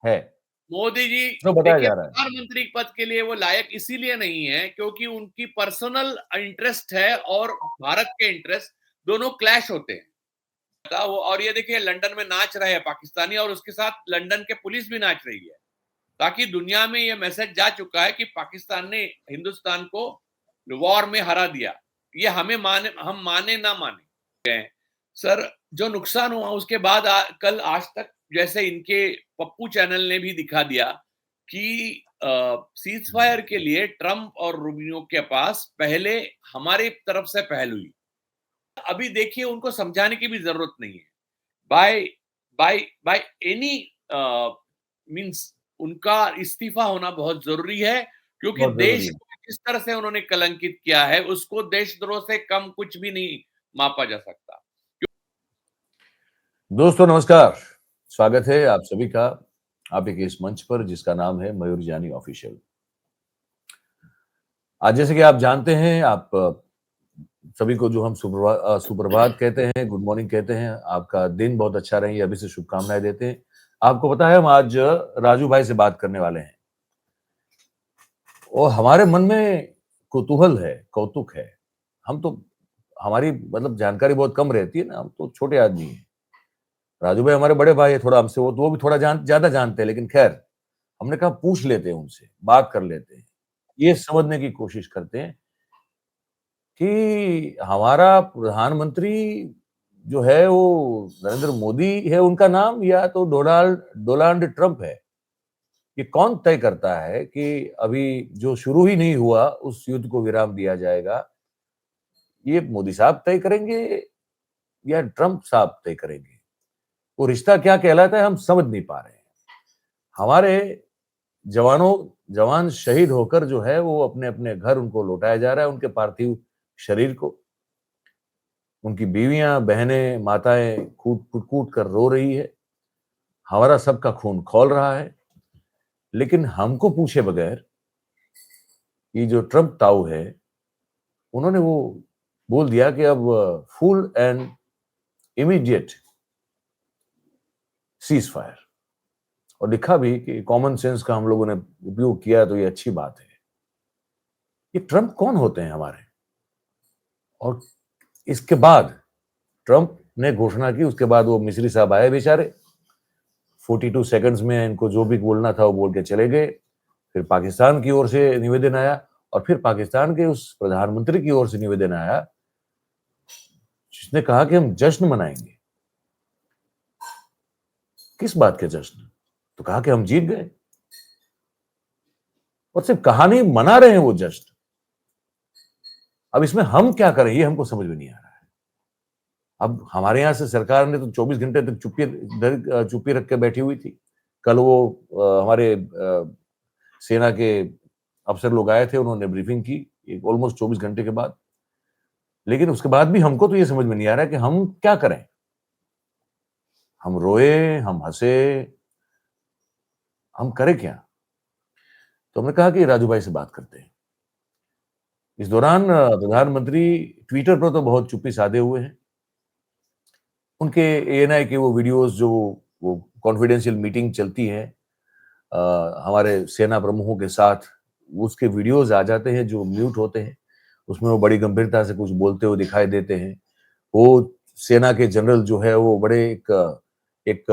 है, मोदी जी जो बताया देखिए जा रहा है। प्रधानमंत्री पद के लिए वो लायक इसीलिए नहीं है क्योंकि उनकी पर्सनल इंटरेस्ट है और भारत के इंटरेस्ट दोनों क्लैश होते हैं का वो। और ये देखिए लंदन में नाच रहे हैं पाकिस्तानी और उसके साथ लंदन के पुलिस भी नाच रही है, ताकि दुनिया में ये मैसेज जा चुका है कि पाकिस्तान ने हिंदुस्तान को वॉर में हरा दिया। ये हमें माने, हम माने ना माने सर, जो नुकसान हुआ उसके बाद कल आज तक जैसे इनके पप्पू चैनल ने भी दिखा दिया कि सीज फायर के लिए ट्रंप और रूबियो के पास पहले हमारी तरफ से पहल हुई। अभी देखिए उनको समझाने की भी जरूरत नहीं है। By by by any means उनका इस्तीफा होना बहुत जरूरी है, क्योंकि बहुत ज़रूरी देश है। को जिस तरह से उन्होंने कलंकित किया है उसको देशद्रोह से कम कुछ भी नहीं मापा जा सकता। दोस्तों नमस्कार, स्वागत है आप सभी का आपके इस मंच पर जिसका नाम है मयूर जानी ऑफिशियल। आज जैसे कि आप जानते हैं, आप सभी को जो हम सुप्रभात कहते हैं, गुड मॉर्निंग कहते हैं, आपका दिन बहुत अच्छा रहे अभी से शुभकामनाएं देते हैं। आपको पता है हम आज राजू भाई से बात करने वाले हैं और हमारे मन में कुतूहल है, कौतुक है। हम तो हमारी मतलब जानकारी बहुत कम रहती है ना, हम तो छोटे आदमी हैं। राजू भाई हमारे बड़े भाई है, थोड़ा हमसे वो भी थोड़ा ज्यादा जानते हैं, लेकिन खैर हमने कहा पूछ लेते हैं उनसे, बात कर लेते हैं, ये समझने की कोशिश करते हैं कि हमारा प्रधानमंत्री जो है वो नरेंद्र मोदी है उनका नाम, या तो डोनाल्ड डोनाल्ड ट्रंप है। ये कौन तय करता है कि अभी जो शुरू ही नहीं हुआ उस युद्ध को विराम दिया जाएगा? ये मोदी साहब तय करेंगे या ट्रंप साहब तय करेंगे? वो रिश्ता क्या कहलाता है हम समझ नहीं पा रहे हैं। हमारे जवानों जवान शहीद होकर जो है वो अपने अपने घर उनको लौटाया जा रहा है, उनके पार्थिव शरीर को। उनकी बीवियां, बहनें, माताएं कूट कूट कूट कर रो रही है। हमारा सबका खून खौल रहा है, लेकिन हमको पूछे बगैर ये जो ट्रंप ताऊ है, उन्होंने वो बोल दिया कि अब full and immediate cease fire, और लिखा भी कि कॉमन सेंस का हम लोगों ने उपयोग किया तो ये अच्छी बात है। ये ट्रंप कौन होते हैं हमारे? और इसके बाद ट्रंप ने घोषणा की, उसके बाद वो मिस्री साहब आए बेचारे, 42 सेकंड्स में इनको जो भी बोलना था वो बोल के चले गए। फिर पाकिस्तान की ओर से निवेदन आया और फिर पाकिस्तान के उस प्रधानमंत्री की ओर से निवेदन आया जिसने कहा कि हम जश्न मनाएंगे। किस बात के जश्न? तो कहा कि हम जीत गए, और सिर्फ कहा नहीं, मना रहे हैं वो जश्न। अब इसमें हम क्या करें ये हमको समझ में नहीं आ रहा है। अब हमारे यहां से सरकार ने तो 24 घंटे तक चुप्पी रख के बैठी हुई थी। कल वो हमारे सेना के अफसर लोग आए थे, उन्होंने ब्रीफिंग की ऑलमोस्ट 24 घंटे के बाद। लेकिन उसके बाद भी हमको तो ये समझ में नहीं आ रहा है कि हम क्या करें। हम रोए, हम हंसे, हम करें क्या? तो हमने कहा कि राजू भाई से बात करते हैं। इस दौरान प्रधानमंत्री ट्विटर पर तो बहुत चुप्पी साधे हुए हैं। उनके एएनआई के वो वीडियोस जो वो कॉन्फिडेंशियल मीटिंग चलती है हमारे सेना प्रमुखों के साथ, उसके वीडियोस आ जाते हैं जो म्यूट होते हैं। उसमें वो बड़ी गंभीरता से कुछ बोलते हुए दिखाई देते हैं। वो सेना के जनरल जो है वो बड़े एक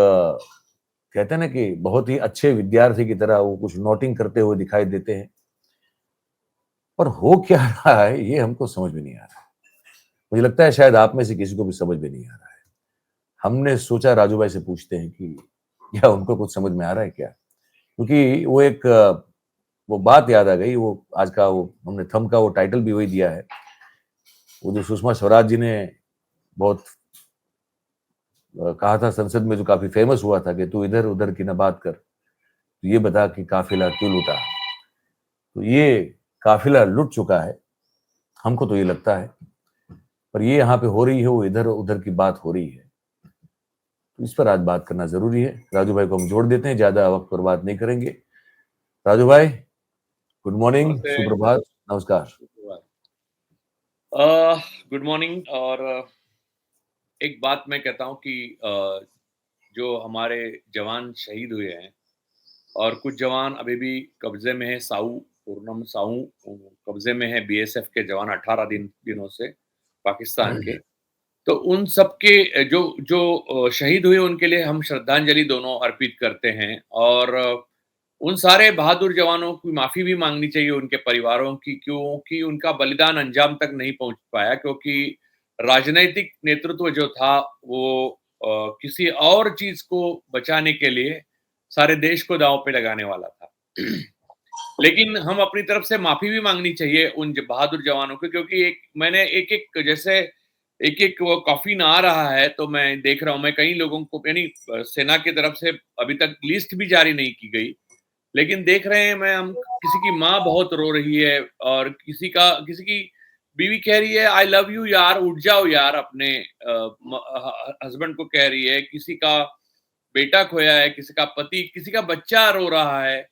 कहते हैं ना कि बहुत ही अच्छे विद्यार्थी की तरह वो कुछ नोटिंग करते हुए दिखाई देते हैं। पर हो क्या रहा है ये हमको समझ में नहीं आ रहा है। मुझे लगता है शायद आप में से किसी को भी समझ में नहीं आ रहा है। हमने सोचा राजू भाई से पूछते हैं कि क्या उनको कुछ समझ में आ रहा है क्या? क्योंकि वो एक वो बात याद आ गई। वो आज का वो हमने थंब का वो टाइटल भी वही दिया है। वो जो सुषमा स्वराज जी ने बहुत कहा था संसद में, जो काफी फेमस हुआ था कि तू इधर उधर की ना बात कर, तो ये बता कि काफिला क्यों लूटा। तो ये काफिला लुट चुका है, हमको तो ये लगता है। पर ये यहाँ पे हो रही है वो इधर उधर की बात हो रही है, तो इस पर आज बात करना जरूरी है। राजू भाई को हम जोड़ देते हैं, ज्यादा वक्त बर्बाद नहीं करेंगे। राजू भाई, गुड मॉर्निंग, नमस्ते। सुप्रभात, नमस्कार। Good morning. और एक बात मैं कहता हूं कि जो हमारे जवान शहीद हुए हैं और कुछ जवान अभी भी कब्जे में है। पूर्णम साऊ कब्जे में है, बीएसएफ के जवान 18 दिनों से पाकिस्तान के। तो उन सबके जो जो शहीद हुए उनके लिए हम श्रद्धांजलि दोनों अर्पित करते हैं, और उन सारे बहादुर जवानों की माफी भी मांगनी चाहिए उनके परिवारों की, क्योंकि उनका बलिदान अंजाम तक नहीं पहुंच पाया, क्योंकि राजनैतिक नेतृत्व जो था वो किसी और चीज को बचाने के लिए सारे देश को दांव पे लगाने वाला था। लेकिन हम अपनी तरफ से माफी भी मांगनी चाहिए उन बहादुर जवानों को, क्योंकि मैंने एक जैसे एक वो कॉफिन आ रहा है, तो मैं देख रहा हूं, मैं कई लोगों को, यानी सेना की तरफ से अभी तक लिस्ट भी जारी नहीं की गई, लेकिन देख रहे हैं हम किसी की माँ बहुत रो रही है, और किसी की बीवी कह रही है आई लव यू यार, उठ जाओ यार, अपने हस्बैंड को कह रही है। किसी का बेटा खोया है, किसी का पति, किसी का बच्चा रो रहा है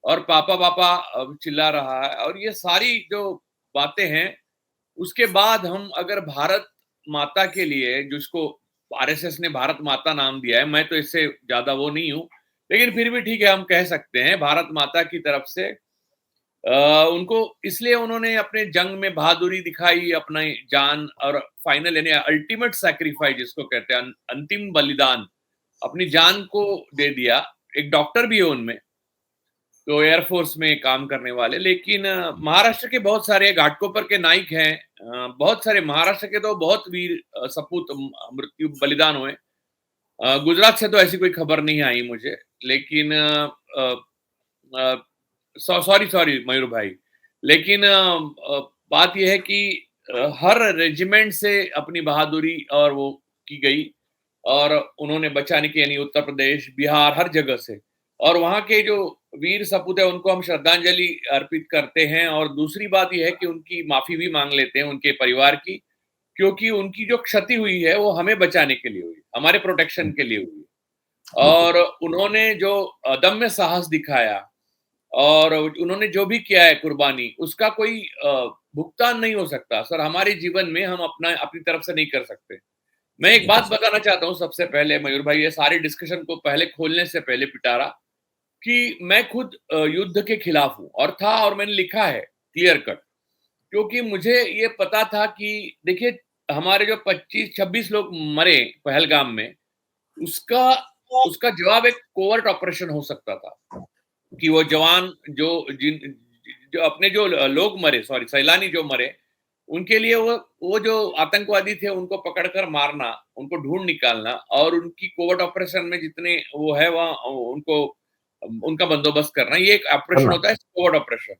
और पापा पापा चिल्ला रहा है। और ये सारी जो बातें हैं, उसके बाद हम अगर भारत माता के लिए, जिसको आरएसएस ने भारत माता नाम दिया है, मैं तो इससे ज्यादा वो नहीं हूं, लेकिन फिर भी ठीक है, हम कह सकते हैं भारत माता की तरफ से उनको, इसलिए उन्होंने अपने जंग में बहादुरी दिखाई, अपना जान और फाइनल यानी अल्टीमेट सैक्रिफाइस जिसको कहते हैं, अंतिम बलिदान, अपनी जान को दे दिया। एक डॉक्टर भी है उनमें, तो एयरफोर्स में काम करने वाले। लेकिन महाराष्ट्र के बहुत सारे घाटकोपर के नाइक हैं, बहुत सारे महाराष्ट्र के तो बहुत वीर सपूत मृत्यु बलिदान हुए। गुजरात से तो ऐसी कोई खबर नहीं आई मुझे, लेकिन सॉरी मयूर भाई, लेकिन बात यह है कि हर रेजिमेंट से अपनी बहादुरी और वो की गई, और उन्होंने बचाने की, यानी उत्तर प्रदेश, बिहार, हर जगह से, और वहां के जो वीर सपूत है उनको हम श्रद्धांजलि अर्पित करते हैं। और दूसरी बात यह है कि उनकी माफी भी मांग लेते हैं उनके परिवार की, क्योंकि उनकी जो क्षति हुई है वो हमें बचाने के लिए हुई, हमारे प्रोटेक्शन के लिए हुई, और उन्होंने जो अदम्य साहस दिखाया और उन्होंने जो भी किया है कुर्बानी, उसका कोई भुगतान नहीं हो सकता सर हमारे जीवन में, हम अपनी तरफ से नहीं कर सकते। मैं एक बात बताना चाहता हूँ सबसे पहले मयूर भाई, ये सारे डिस्कशन को पहले खोलने से पहले पिटारा, कि मैं खुद युद्ध के खिलाफ हूँ और था, और मैंने लिखा है क्लियर कट, क्योंकि मुझे ये पता था कि देखिए हमारे जो 25-26 लोग मरे पहलगाम में, उसका उसका जवाब एक कोवर्ट ऑपरेशन हो सकता था, कि वो जवान जो अपने जो लोग मरे, सॉरी सैलानी जो मरे, उनके लिए वो जो आतंकवादी थे उनको पकड़कर मारना, उनको ढूंढ निकालना, और उनकी कोवर्ट ऑपरेशन में जितने वो है वहां उनको उनका बंदोबस्त करना, ये एक ऑपरेशन होता है कोवर्ट ऑपरेशन।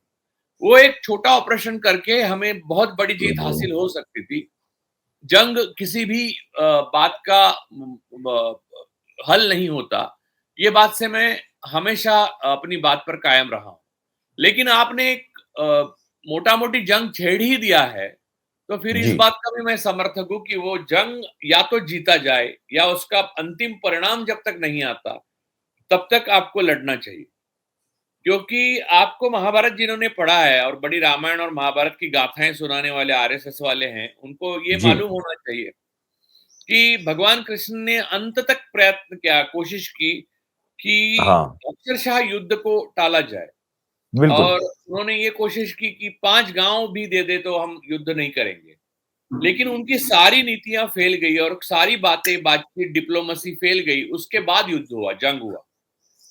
वो एक छोटा ऑपरेशन करके हमें बहुत बड़ी जीत हासिल हो सकती थी। जंग किसी भी बात का हल नहीं होता, ये बात से मैं हमेशा अपनी बात पर कायम रहा हूं। लेकिन आपने एक मोटा मोटी जंग छेड़ ही दिया है, तो फिर इस बात का भी मैं समर्थक हूं कि वो जंग या तो जीता जाए, या उसका अंतिम परिणाम जब तक नहीं आता तब तक आपको लड़ना चाहिए। क्योंकि आपको महाभारत जिन्होंने पढ़ा है, और बड़ी रामायण और महाभारत की गाथाएं सुनाने वाले आरएसएस वाले हैं, उनको ये मालूम होना चाहिए कि भगवान कृष्ण ने अंत तक प्रयत्न किया, कोशिश की कि अक्षरशः युद्ध को टाला जाए, और उन्होंने ये कोशिश की कि 5 गांव भी दे दे तो हम युद्ध नहीं करेंगे। लेकिन उनकी सारी नीतियां फेल गई, और सारी बातें, बातचीत, डिप्लोमेसी फेल गई। उसके बाद युद्ध हुआ, जंग हुआ।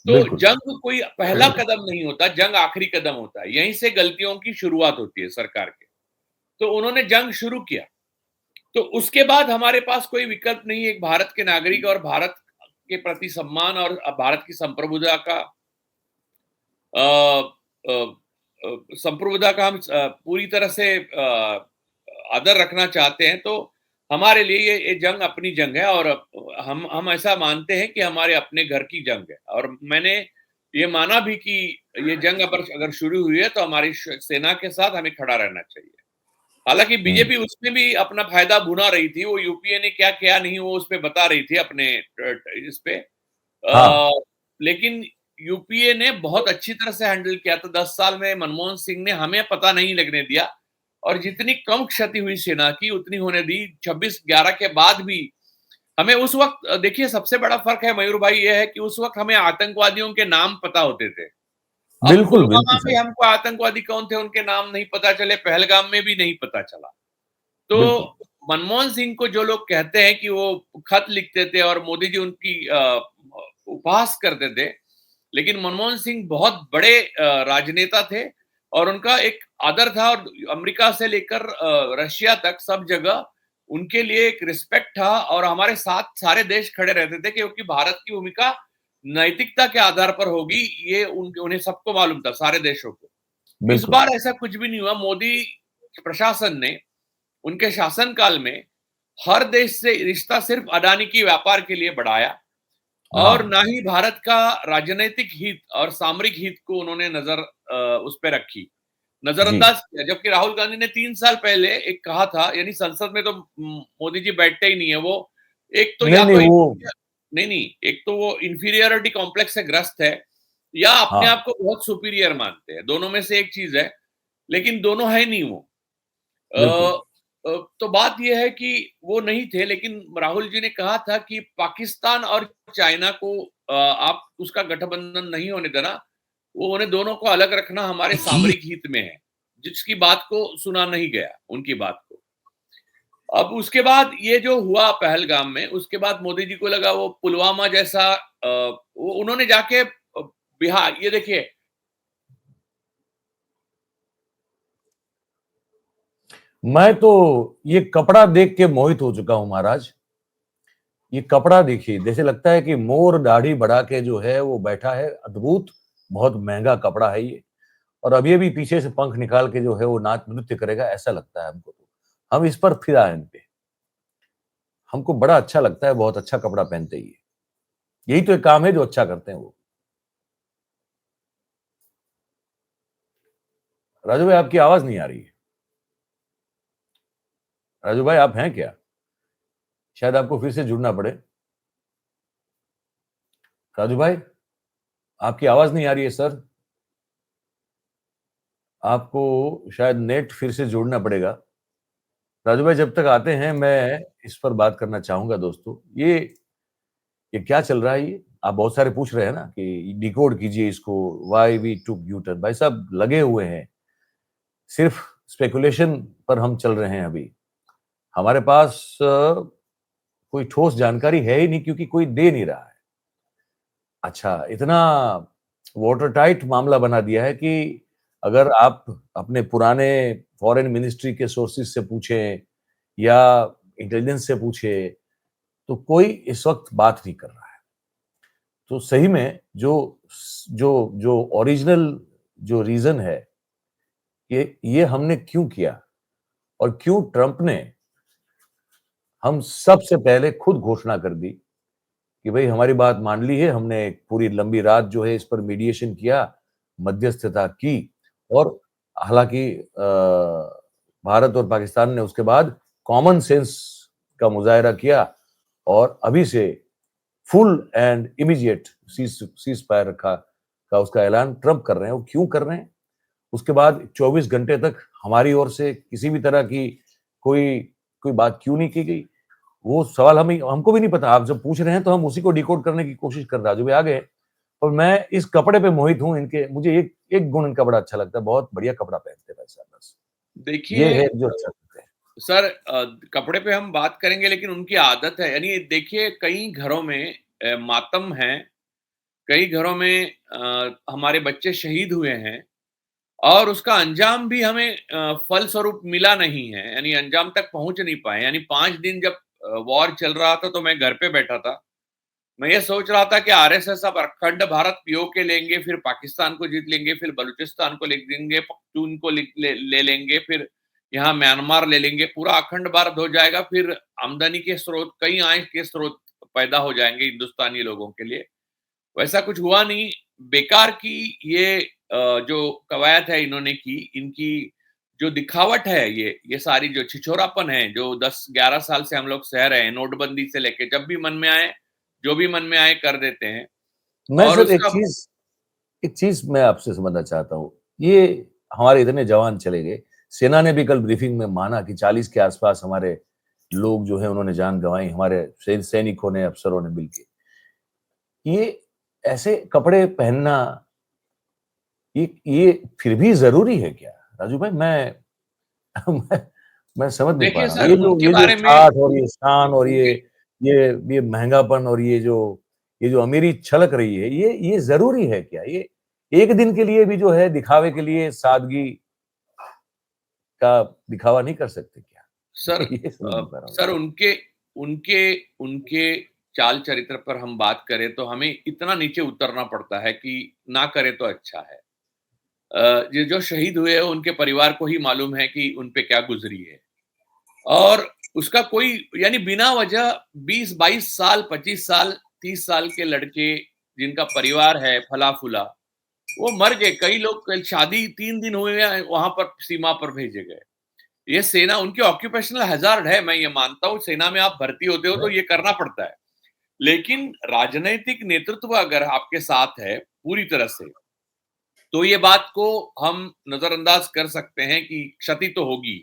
तो जंग कोई पहला कदम नहीं होता, जंग आखिरी कदम होता है। यहीं से गलतियों की शुरुआत होती है सरकार के। तो उन्होंने जंग शुरू किया, तो उसके बाद हमारे पास कोई विकल्प नहीं है, एक भारत के नागरिक और भारत के प्रति सम्मान और भारत की संप्रभुता का संप्रभुता का हम पूरी तरह से आदर रखना चाहते हैं, तो हमारे लिए ये जंग अपनी जंग है, और हम ऐसा मानते हैं कि हमारे अपने घर की जंग है। और मैंने ये माना भी कि ये जंग अगर शुरू हुई है तो हमारी सेना के साथ हमें खड़ा रहना चाहिए। हालांकि बीजेपी उसमें भी अपना फायदा भुना रही थी, वो यूपीए ने क्या किया नहीं वो उस पे बता रही थी अपने इस पे, लेकिन यूपीए ने बहुत अच्छी तरह से हैंडल किया था। 10 साल में मनमोहन सिंह ने हमें पता नहीं लगने दिया, और जितनी कम क्षति हुई सेना की उतनी होने दी। 26/11 के बाद भी हमें उस वक्त देखिए सबसे बड़ा फर्क है मयूर भाई ये है कि उस वक्त हमें आतंकवादियों के नाम पता होते थे। अब बिल्कुल, पुलवामा बिल्कुल में सर। हमको आतंकवादी कौन थे उनके नाम नहीं पता चले, पहलगाम में भी नहीं पता चला। तो बिल्कुल। मनमोहन सिंह को जो लोग कहते हैं कि वो खत लिखते थे और मोदी जी उनकी उपहास करते थे, लेकिन मनमोहन सिंह बहुत बड़े राजनेता थे और उनका एक आदर था और अमेरिका से लेकर रशिया तक सब जगह उनके लिए एक रिस्पेक्ट था और हमारे साथ सारे देश खड़े रहते थे क्योंकि भारत की भूमिका नैतिकता के आधार पर होगी, ये उन्हें सबको मालूम था, सारे देशों को। इस बिल्कुल। बार ऐसा कुछ भी नहीं हुआ। मोदी प्रशासन ने उनके शासनकाल में हर देश से रिश्ता सिर्फ अडानी की व्यापार के लिए बढ़ाया और हाँ। ना ही भारत का राजनीतिक हित और सामरिक हित को उन्होंने नजर उस पे रखी, जी। नजरअंदाज किया। जबकि राहुल गांधी ने 3 साल पहले एक कहा था, यानी संसद में तो मोदी जी बैठते ही नहीं है वो। एक तो नहीं, या नहीं तो वो नहीं नहीं, एक तो वो इंफीरियरिटी कॉम्प्लेक्स से ग्रस्त है या अपने हाँ, आप को बहुत सुपीरियर मानते हैं, दोनों में से एक चीज है, लेकिन दोनों है नहीं वो। बिल्कुल। अ तो बात ये है कि वो नहीं थे, लेकिन राहुल जी ने कहा था कि पाकिस्तान और चाइना को आप उसका गठबंधन नहीं होने देना, वो उन्हें दोनों को अलग रखना हमारे सामरिक हित में है, जिसकी बात को सुना नहीं गया, उनकी बात को। अब उसके बाद ये जो हुआ पहलगाम में, उसके बाद मोदी जी को लगा वो पुलवामा जैसा वो उन्होंने जाके बिहार, ये देखिए मैं तो ये कपड़ा देख के मोहित हो चुका हूं महाराज। ये कपड़ा देखिए, जैसे लगता है कि मोर दाढ़ी बढ़ा के जो है वो बैठा है, अद्भुत, बहुत महंगा कपड़ा है ये। और अभी पीछे से पंख निकाल के जो है वो नाच नृत्य करेगा, ऐसा लगता है हमको तो। हम इस पर फिदा हैं इन पे। हमको बड़ा अच्छा लगता है, बहुत अच्छा कपड़ा पहनते ही है। यही तो एक काम है जो अच्छा करते हैं वो। राजू भाई आपकी आवाज नहीं आ रही है। राजू भाई आप हैं क्या? शायद आपको फिर से जुड़ना पड़े। राजू भाई आपकी आवाज नहीं आ रही है सर। आपको शायद नेट फिर से जोड़ना पड़ेगा। राजू भाई जब तक आते हैं मैं इस पर बात करना चाहूंगा दोस्तों। ये क्या चल रहा है ये? आप बहुत सारे पूछ रहे हैं ना कि डिकोड कीजिए इसको, why we took U turn. भाई साहब लगे हुए हैं, सिर्फ स्पेकुलेशन पर हम चल रहे हैं अभी। हमारे पास कोई ठोस जानकारी है ही नहीं क्योंकि कोई दे नहीं रहा है। अच्छा, इतना वाटर टाइट मामला बना दिया है कि अगर आप अपने पुराने फॉरेन मिनिस्ट्री के सोर्सेज से पूछें या इंटेलिजेंस से पूछे, तो कोई इस वक्त बात नहीं कर रहा है। तो सही में जो जो जो ओरिजिनल जो रीजन है, ये हमने क्यों किया और क्यों ट्रंप ने हम सबसे पहले खुद घोषणा कर दी कि भाई हमारी बात मान ली है, हमने एक पूरी लंबी रात जो है इस पर मीडिएशन किया, मध्यस्थता की और हालांकि भारत और पाकिस्तान ने उसके बाद कॉमन सेंस का मुजाहरा किया और अभी से full and immediate cease fire का उसका ऐलान ट्रंप कर रहे हैं। वो क्यों कर रहे हैं? उसके बाद 24 घंटे तक हमारी ओर से किसी भी तरह की कोई कोई बात क्यों नहीं की गई? वो सवाल हमको भी नहीं पता। आप जब पूछ रहे हैं तो हम उसी को डिकोड करने की कोशिश कर रहे हैं। राजू भाई आ गए और मैं इस कपड़े पे मोहित हूं इनके। मुझे एक गुण इनका बड़ा अच्छा लगता है, बहुत बढ़िया कपड़ा पहनते हैं भाई साहब। बस ये देखिए है जो अच्छा लगता है। सर, कपड़े पे हम बात करेंगे लेकिन उनकी आदत है, यानी देखिए कई घरों में मातम है, कई घरों में हमारे बच्चे शहीद हुए हैं और उसका अंजाम भी हमें फलस्वरूप मिला नहीं है, यानी अंजाम तक पहुंच नहीं पाए। यानी 5 दिन जब वॉर चल रहा था तो मैं घर पे बैठा था। मैं ये सोच रहा था कि आरएसएस अब अखंड भारत पीओके लेंगे, फिर पाकिस्तान को जीत लेंगे, फिर बलूचिस्तान को लिख देंगे, पख्तून को ले लेंगे, फिर यहाँ म्यांमार ले लेंगे, पूरा अखंड भारत हो जाएगा, फिर आमदनी के स्रोत, कई आय के स्रोत पैदा हो जाएंगे हिंदुस्तानी लोगों के लिए। वैसा कुछ हुआ नहीं। बेकार की ये जो कवायद है इन्होंने की, इनकी जो दिखावट है, ये सारी जो छिछोरापन है जो 10-11 साल से हम लोग सह रहे हैं, नोटबंदी से लेके जब भी मन में आए, जो भी मन में आए कर देते हैं मैं और सर उसका एक चीज मैं आपसे समझना चाहता हूँ। ये हमारे इतने जवान चले गए, सेना ने भी कल ब्रीफिंग में माना कि 40 के आसपास हमारे लोग जो है उन्होंने जान गंवाई, हमारे सैनिकों ने, अफसरों ने मिलके। ये ऐसे कपड़े पहनना, ये फिर भी ज़रूरी है क्या? राजू भाई, मैं मैं मैं समझ नहीं पा देखिए रहा हूँ। सर, उनके ये जो बारे में ठाठ और ये शान और उनके ये महँगापन और ये जो अमीरी छलक रही है, ये ज़रूरी है क्या? ये एक दिन के लिए भी जो है दिखावे के लिए सादगी का दिखावा नहीं कर सकते क्या? सर ये समझ नहीं पा रहा हूँ। सर उनके उनके उनके चाल चरित्र पर हम बात करें तो हमें इतना नीचे उतरना पड़ता है कि ना करें तो अच्छा है। ये जो शहीद हुए हैं उनके परिवार को ही मालूम है कि उन पे क्या गुजरी है, और उसका कोई यानी बिना वजह 20-22 साल, 25 साल, 30 साल के लड़के जिनका परिवार है फला फूला, वो मर गए। कई लोग, कल शादी 3 दिन हुए हैं वहां पर सीमा पर भेजे गए। ये सेना उनकी ऑक्यूपेशनल हैजार्ड है, मैं ये मानता हूँ। सेना में आप भर्ती होते हो तो ये करना पड़ता है, लेकिन राजनैतिक नेतृत्व अगर आपके साथ है पूरी तरह से, तो ये बात को हम नजरअंदाज कर सकते हैं कि क्षति तो होगी।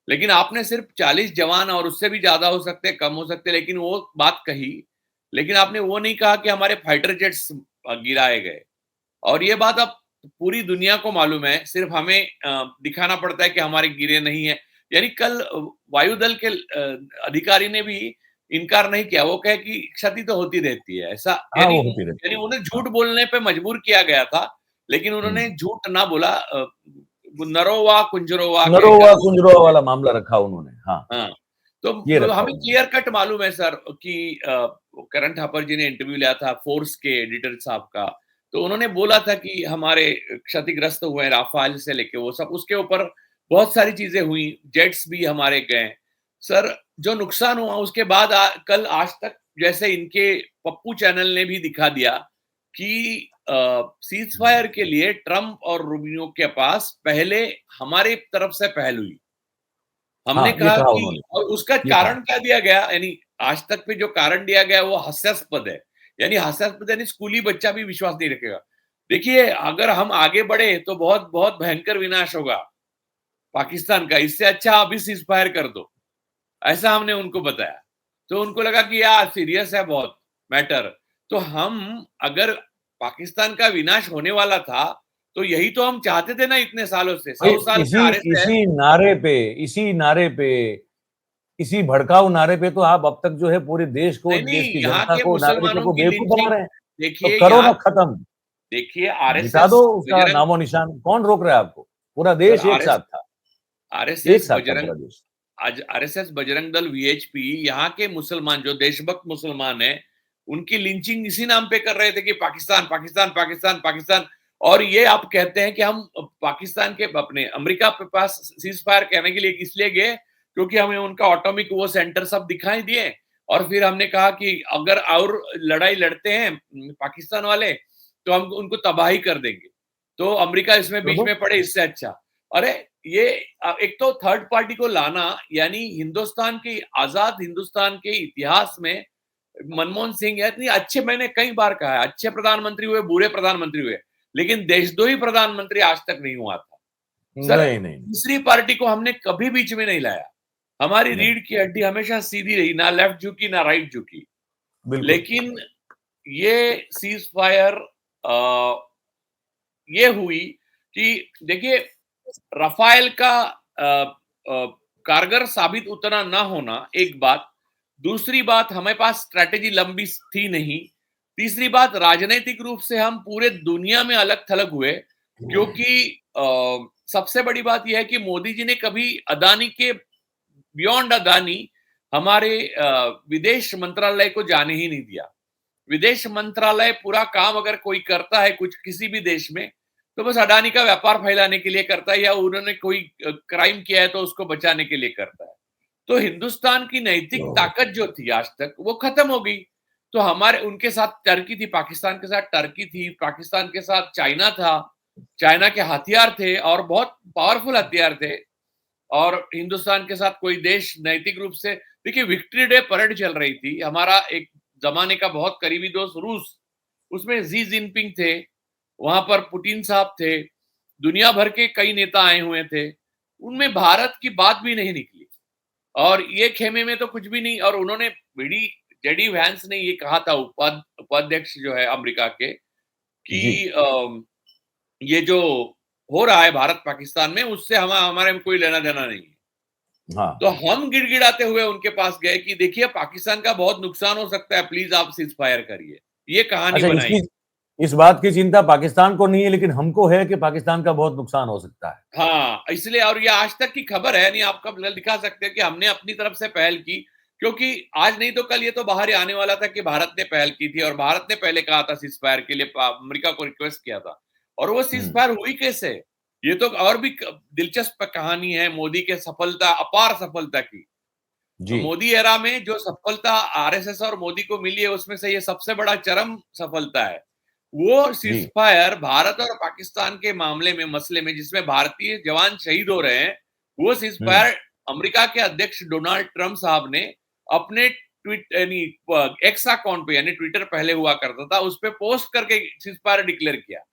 लेकिन आपने सिर्फ 40 जवान, और उससे भी ज्यादा हो सकते, कम हो सकते, लेकिन वो बात कही, लेकिन आपने वो नहीं कहा कि हमारे फाइटर जेट्स गिराए गए। और ये बात अब पूरी दुनिया को मालूम है, सिर्फ हमें दिखाना पड़ता है कि हमारे गिरे नहीं है। यानी कल वायुदल के अधिकारी ने भी इनकार नहीं किया, वो कहे कि क्षति तो होती रहती है ऐसा। हाँ, यानी वो होती रहती यानी है। उन्हें हाँ। झूठ बोलने पे मजबूर किया गया था, लेकिन हुँ। उन्होंने झूठ ना बोला। नरोवा कुंजरोवा के नरोवा कुंजरोवा वाला मामला रखा उन्होंने। हाँ, हाँ, तो ये रखा हमें उन्होंने। क्लियर कट मालूम है सर कि करण थापर जी ने इंटरव्यू लिया था फोर्स के एडिटर साहब का, तो उन्होंने बोला था कि हमारे क्षतिग्रस्त हुए हैं, राफेल से लेके वो सब, उसके ऊपर बहुत सारी चीजें हुई, जेट्स भी हमारे गए। सर, जो नुकसान हुआ उसके बाद कल आज तक, जैसे इनके पप्पू चैनल ने भी दिखा दिया कि सीज फायर के लिए ट्रम्प और रूबियो के पास पहले हमारे तरफ से पहल हुई। हमने हाँ, ये कहा कहा कि, उन्होंने, और उसका ये कारण कहा। क्या दिया गया, यानी आज तक पे जो कारण दिया गया वो हास्यास्पद है। यानी हास्यास्पद यानी स्कूली बच्चा भी विश्वास नहीं रखेगा। देखिए, अगर हम आगे बढ़े तो बहुत बहुत भयंकर विनाश होगा पाकिस्तान का। इससे अच्छा अभी सीज फायर कर दो, ऐसा हमने उनको बताया। तो उनको लगा कि यार सीरियस है बहुत मैटर। तो हम, अगर पाकिस्तान का विनाश होने वाला था, तो यही तो हम चाहते थे ना इतने सालों से। भाई 100 साल इसी का आरएसएस। इसी नारे पे इसी नारे पे इसी भड़काऊ नारे पे तो आप अब तक जो है पूरे देश को, नहीं, देश नहीं, की यहाँ जनता के को, नागरिकों मुसलमानों को की बेवकूफ बना लिंचिंग, रहे हैं। तो देखिए करो यहाँ, ना खत्म, देखिए मिटा दो आरएसएस उसका बजरंग, नामो निशान। कौन रोक रहा है आपको? पूरा सर देश एक आरएस साथ था, एक आरएसएस साथ था बजरंग, पूरा देश। आज आरएसएस बजरंग दल वीएचपी यहाँ के मुसलमान जो देशभक्त मुसलमान हैं, उनकी लिंचिंग इसी नाम पे कर रहे थे कि पाकिस्तान पाकिस्तान पाकिस्तान पाकिस्तान। और ये आप कहते हैं कि हम पाकिस्तान के, अपने अमेरिका के पास सीज फायर कहने के लिए इसलिए गए क्योंकि हमें उनका ऑटोमिक वो सेंटर सब दिखाई दिए, और फिर हमने कहा कि अगर और लड़ाई लड़ते हैं पाकिस्तान वाले, तो हम उनको तबाही कर देंगे, तो अमेरिका इसमें कर बीच दो। में पड़े, इससे अच्छा। अरे, ये एक तो थर्ड पार्टी को लाना, यानी हिंदुस्तान के, आजाद हिंदुस्तान के इतिहास में मनमोहन सिंह है, इतनी अच्छे, मैंने कई बार कहा है, अच्छे प्रधानमंत्री हुए, बुरे प्रधानमंत्री हुए, लेकिन देशद्रोही प्रधानमंत्री आज तक नहीं हुआ था सर। नहीं, नहीं, तीसरी पार्टी को हमने कभी बीच में नहीं लाया। हमारी नहीं, रीढ़ की हड्डी हमेशा सीधी रही, ना लेफ्ट झुकी ना राइट झुकी। बिल्कुल। लेकिन ये सीज फायर ये हुई कि देखिए, रफाल का कारगर साबित उतना ना होना एक बात, दूसरी बात हमारे पास स्ट्रैटेजी लंबी थी नहीं, तीसरी बात राजनीतिक रूप से हम पूरे दुनिया में अलग थलग हुए, क्योंकि सबसे बड़ी बात यह है कि मोदी जी ने कभी अदानी के, बियॉन्ड अदानी, हमारे विदेश मंत्रालय को जाने ही नहीं दिया। विदेश मंत्रालय पूरा काम अगर कोई करता है कुछ किसी भी देश में, तो बस अडानी का व्यापार फैलाने के लिए करता है, या उन्होंने कोई क्राइम किया है तो उसको बचाने के लिए करता है। तो हिंदुस्तान की नैतिक ताकत जो थी आज तक, वो खत्म हो गई। तो हमारे, उनके साथ टर्की थी, पाकिस्तान के साथ टर्की थी, पाकिस्तान के साथ चाइना था, चाइना के हथियार थे और बहुत पावरफुल हथियार थे। और हिंदुस्तान के साथ कोई देश नैतिक रूप से, देखिए विक्ट्री डे परेड चल रही थी, हमारा एक जमाने का बहुत करीबी दोस्त रूस, उसमें जी जिनपिंग थे, वहां पर पुतिन साहब थे, दुनिया भर के कई नेता आए हुए थे, उनमें भारत की बात भी नहीं निकली। और ये खेमे में तो कुछ भी नहीं। और उन्होंने जेडी वैंस ने ये कहा था, उपाध्यक्ष जो है अमेरिका के, जी। कि ये जो हो रहा है भारत पाकिस्तान में, उससे हमारे में कोई लेना देना नहीं है। हाँ। तो हम गिड़गिड़ाते हुए उनके पास गए कि देखिए पाकिस्तान का बहुत नुकसान हो सकता है, प्लीज आप सीज फायर करिए। ये कहानी अच्छा, बनाई। इस बात की चिंता पाकिस्तान को नहीं है, लेकिन हमको है कि पाकिस्तान का बहुत नुकसान हो सकता है। हाँ, इसलिए, और ये आज तक की खबर है, नहीं आप कब दिखा सकते हैं कि हमने अपनी तरफ से पहल की, क्योंकि आज नहीं तो कल ये तो बाहर ही आने वाला था कि भारत ने पहल की थी और भारत ने पहले कहा था सीज फायर के लिए, अमेरिका को रिक्वेस्ट किया था। और वो सीज हम्म। फायर हुई कैसे? ये तो और भी दिलचस्प कहानी है मोदी के सफलता, अपार सफलता की। जी। मोदी एरा में जो सफलता आरएसएस और मोदी को मिली है, उसमें से ये सबसे बड़ा चरम सफलता है। वो जी। सीज़फायर भारत और पाकिस्तान के मामले में, मसले में, जिसमें भारतीय जवान शहीद हो रहे हैं, वो हम्म। सीज़फायर अमेरिका के अध्यक्ष डोनाल्ड ट्रम्प साहब ने अपने एक्स अकाउंट पे, यानी ट्विटर पहले हुआ करता था, उस पे पोस्ट करके सीज़फायर डिक्लेयर किया।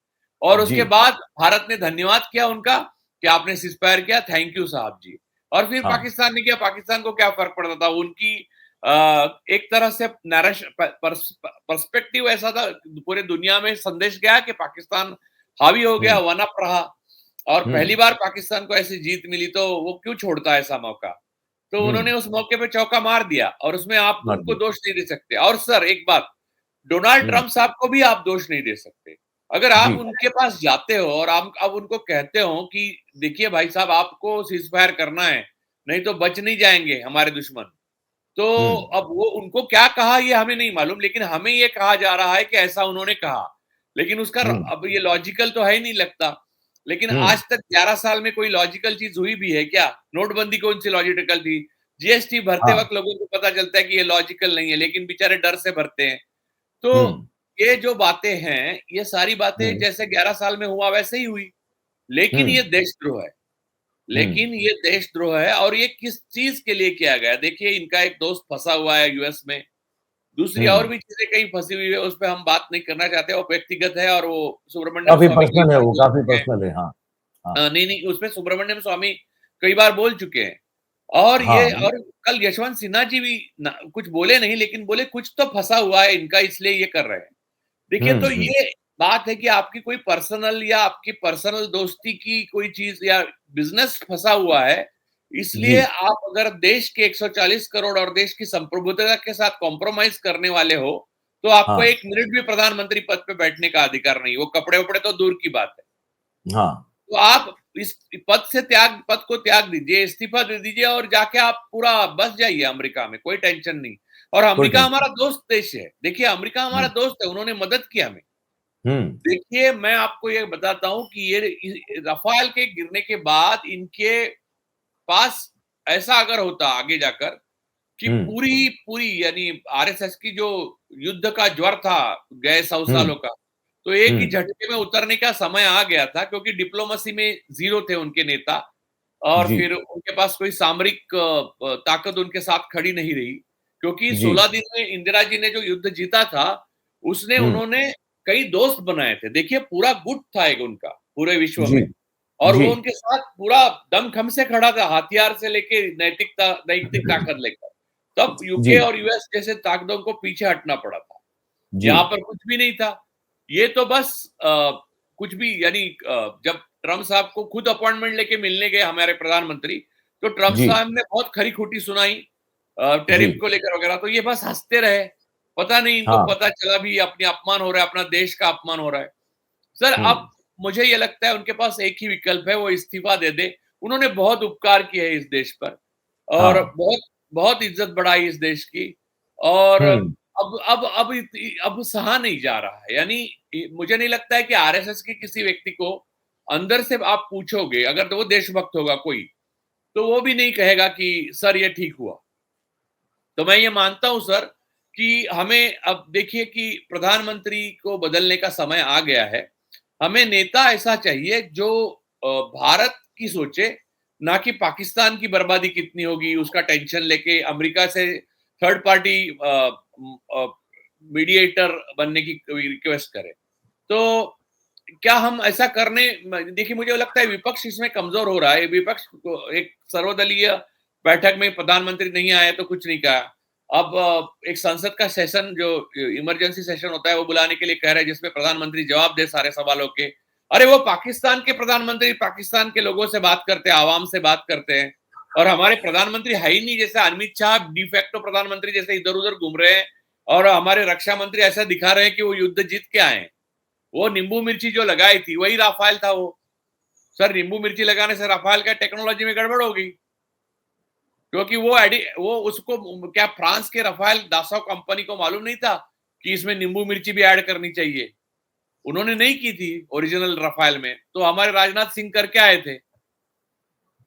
और जी। उसके बाद भारत ने धन्यवाद किया उनका कि आपने सीज़फायर किया, थैंक यू साहब जी। और फिर हाँ। पाकिस्तान ने किया, पाकिस्तान को क्या फर्क पड़ता था? उनकी एक तरह से पर्सपेक्टिव ऐसा था, पूरे दुनिया में संदेश गया कि पाकिस्तान हावी हो गया, हम्म। वन अप रहा, और पहली हम्म। बार पाकिस्तान को ऐसी जीत मिली, तो वो क्यों छोड़ता है ऐसा मौका? तो उन्होंने हम्म। उस मौके पे चौका मार दिया, और उसमें आप मार उनको दिया। दोष नहीं दे सकते। और सर एक बात, डोनाल्ड हम्म। ट्रम्प साहब को भी आप दोष नहीं दे सकते। अगर आप जी। उनके पास जाते हो और आप अब उनको कहते हो कि देखिए भाई साहब, आपको सीज फायर करना है, नहीं तो बच नहीं जाएंगे हमारे दुश्मन। तो हम्म। अब वो उनको क्या कहा ये हमें नहीं मालूम, लेकिन हमें ये कहा जा रहा है कि ऐसा उन्होंने कहा। लेकिन उसका हम्म। अब ये लॉजिकल तो है ही नहीं लगता। लेकिन हम्म। आज तक 11 साल में कोई लॉजिकल चीज हुई भी है क्या? नोटबंदी कौन सी लॉजिकल थी? जीएसटी भरते हाँ। वक्त लोगों को पता चलता है कि ये लॉजिकल नहीं है, लेकिन बेचारे डर से भरते हैं। तो हम्म। ये जो बातें हैं, ये सारी बातें हम्म। जैसे 11 साल में हुआ वैसे ही हुई। लेकिन ये हम्म। देशद्रोह है। हम्म। लेकिन ये देशद्रोह है, और ये किस चीज के लिए किया गया? देखिए, इनका एक दोस्त फंसा हुआ है यूएस में, दूसरी और हम्म। भी चीजें कई फंसी हुई है, उस पे हम बात नहीं करना चाहते, वो व्यक्तिगत है, और वो सुब्रमण्यम काफी स्वामी कई पर्सनल है, बार वो बोल काफी चुके हैं। पर्सनल है। हाँ। हाँ। नहीं, नहीं, उसपे सुब्रमण्यम स्वामी कई बार बोल चुके हैं। और ये, हाँ। और कल यशवंत सिन्हा जी भी कुछ बोले नहीं, लेकिन बोले कुछ तो फंसा हुआ है इनका, इसलिए ये कर रहे हैं। देखिए, तो हम्म। ये बात है कि आपकी कोई पर्सनल या आपकी पर्सनल दोस्ती की कोई चीज या बिजनेस फंसा हुआ है, जी। इसलिए आप अगर देश के 140 करोड़ और देश की संप्रभुता के साथ कॉम्प्रोमाइज करने वाले हो, तो आपको हाँ। 1 मिनट भी प्रधानमंत्री पद पे बैठने का अधिकार नहीं। वो कपड़े वपड़े तो दूर की बात है। हाँ। तो आप इस पद को त्याग दीजिए, इस्तीफा दे दीजिए, और जाके आप पूरा बस जाइए अमेरिका में, कोई टेंशन नहीं। और कोई अमेरिका टेंशन हमारा दोस्त देश है। देखिए, अमेरिका हमारा नहीं। दोस्त है, उन्होंने मदद की हमें। हम्म। देखिए, मैं आपको ये बताता हूँ कि ये रफाल के गिरने के बाद इनके पास ऐसा अगर होता आगे जाकर कि हम्म। पूरी पूरी, यानी आरएसएस की जो युद्ध का ज्वर था गए 100 हम्म। सालों का, तो एक ही हम्म। झटके में उतरने का समय आ गया था, क्योंकि डिप्लोमेसी में जीरो थे उनके नेता, और जी। फिर उनके पास कोई सामरिक ताकत उनके साथ खड़ी नहीं रही। क्योंकि जी। 16 दिन में इंदिरा जी ने जो युद्ध जीता था, उसने हम्म। उन्होंने कई दोस्त बनाए थे। देखिए, पूरा गुट था एक उनका पूरे विश्व जी। में, और जी। वो उनके साथ पूरा दमखम से खड़ा था, हथियार से लेके नैतिक ताकत लेकर। तब यूके जी। और यूएस जैसे ताकतों को पीछे हटना पड़ा था। जी। यहाँ पर कुछ भी नहीं था। ये तो बस कुछ भी, यानी जब ट्रम्प साहब को खुद अपॉइंटमेंट लेके मिलने गए हमारे प्रधानमंत्री, तो ट्रम्प जी। साहब ने बहुत खरी-खोटी सुनाई जी। टैरिफ को लेकर वगैरह, तो ये बस हँसते रहे। पता नहीं इनको हाँ। पता चला भी अपने अपमान हो रहा है, अपना देश का अपमान हो रहा है। सर, हम्म। अब मुझे ये लगता है उनके पास एक ही विकल्प है, वो इस्तीफा दे दे। उन्होंने बहुत उपकार किए हैं इस देश पर, और हाँ। बहुत बहुत इज्जत बढ़ाई इस देश की, और हम्म। अब सहा नहीं जा रहा है। यानी मुझे नहीं लगता है कि आरएसएस के किसी व्यक्ति को अंदर से आप पूछोगे, अगर तो वो देशभक्त होगा कोई, तो वो भी नहीं कहेगा कि सर ये ठीक हुआ। तो मैं ये मानता हूं सर कि हमें अब देखिए कि प्रधानमंत्री को बदलने का समय आ गया है। हमें नेता ऐसा चाहिए जो भारत की सोचे, ना कि पाकिस्तान की बर्बादी कितनी होगी उसका टेंशन लेके अमेरिका से थर्ड पार्टी मीडिएटर बनने की रिक्वेस्ट करे। तो क्या हम ऐसा करने, देखिए मुझे लगता है विपक्ष इसमें कमजोर हो रहा है। विपक्ष को एक सर्वदलीय बैठक में प्रधानमंत्री नहीं आए तो कुछ नहीं कहा। अब एक संसद का सेशन जो इमरजेंसी सेशन होता है वो बुलाने के लिए कह रहे हैं जिसमें प्रधानमंत्री जवाब दे सारे सवालों के। अरे वो पाकिस्तान के प्रधानमंत्री पाकिस्तान के लोगों से बात करते हैं, आवाम से बात करते हैं, और हमारे प्रधानमंत्री है ही नहीं। जैसे अमित शाह डिफेक्टो प्रधानमंत्री जैसे इधर उधर घूम रहे हैं, और हमारे रक्षा मंत्री ऐसा दिखा रहे हैं कि वो युद्ध जीत के आए हैं। वो नींबू मिर्ची जो लगाई थी वही राफेल था। वो सर नींबू मिर्ची लगाने से राफेल का टेक्नोलॉजी में गड़बड़ होगी, क्योंकि वो उसको क्या फ्रांस के राफेल दासो कंपनी को मालूम नहीं था कि इसमें नींबू मिर्ची भी ऐड करनी चाहिए। उन्होंने नहीं की थी ओरिजिनल राफेल में, तो हमारे राजनाथ सिंह करके आए थे।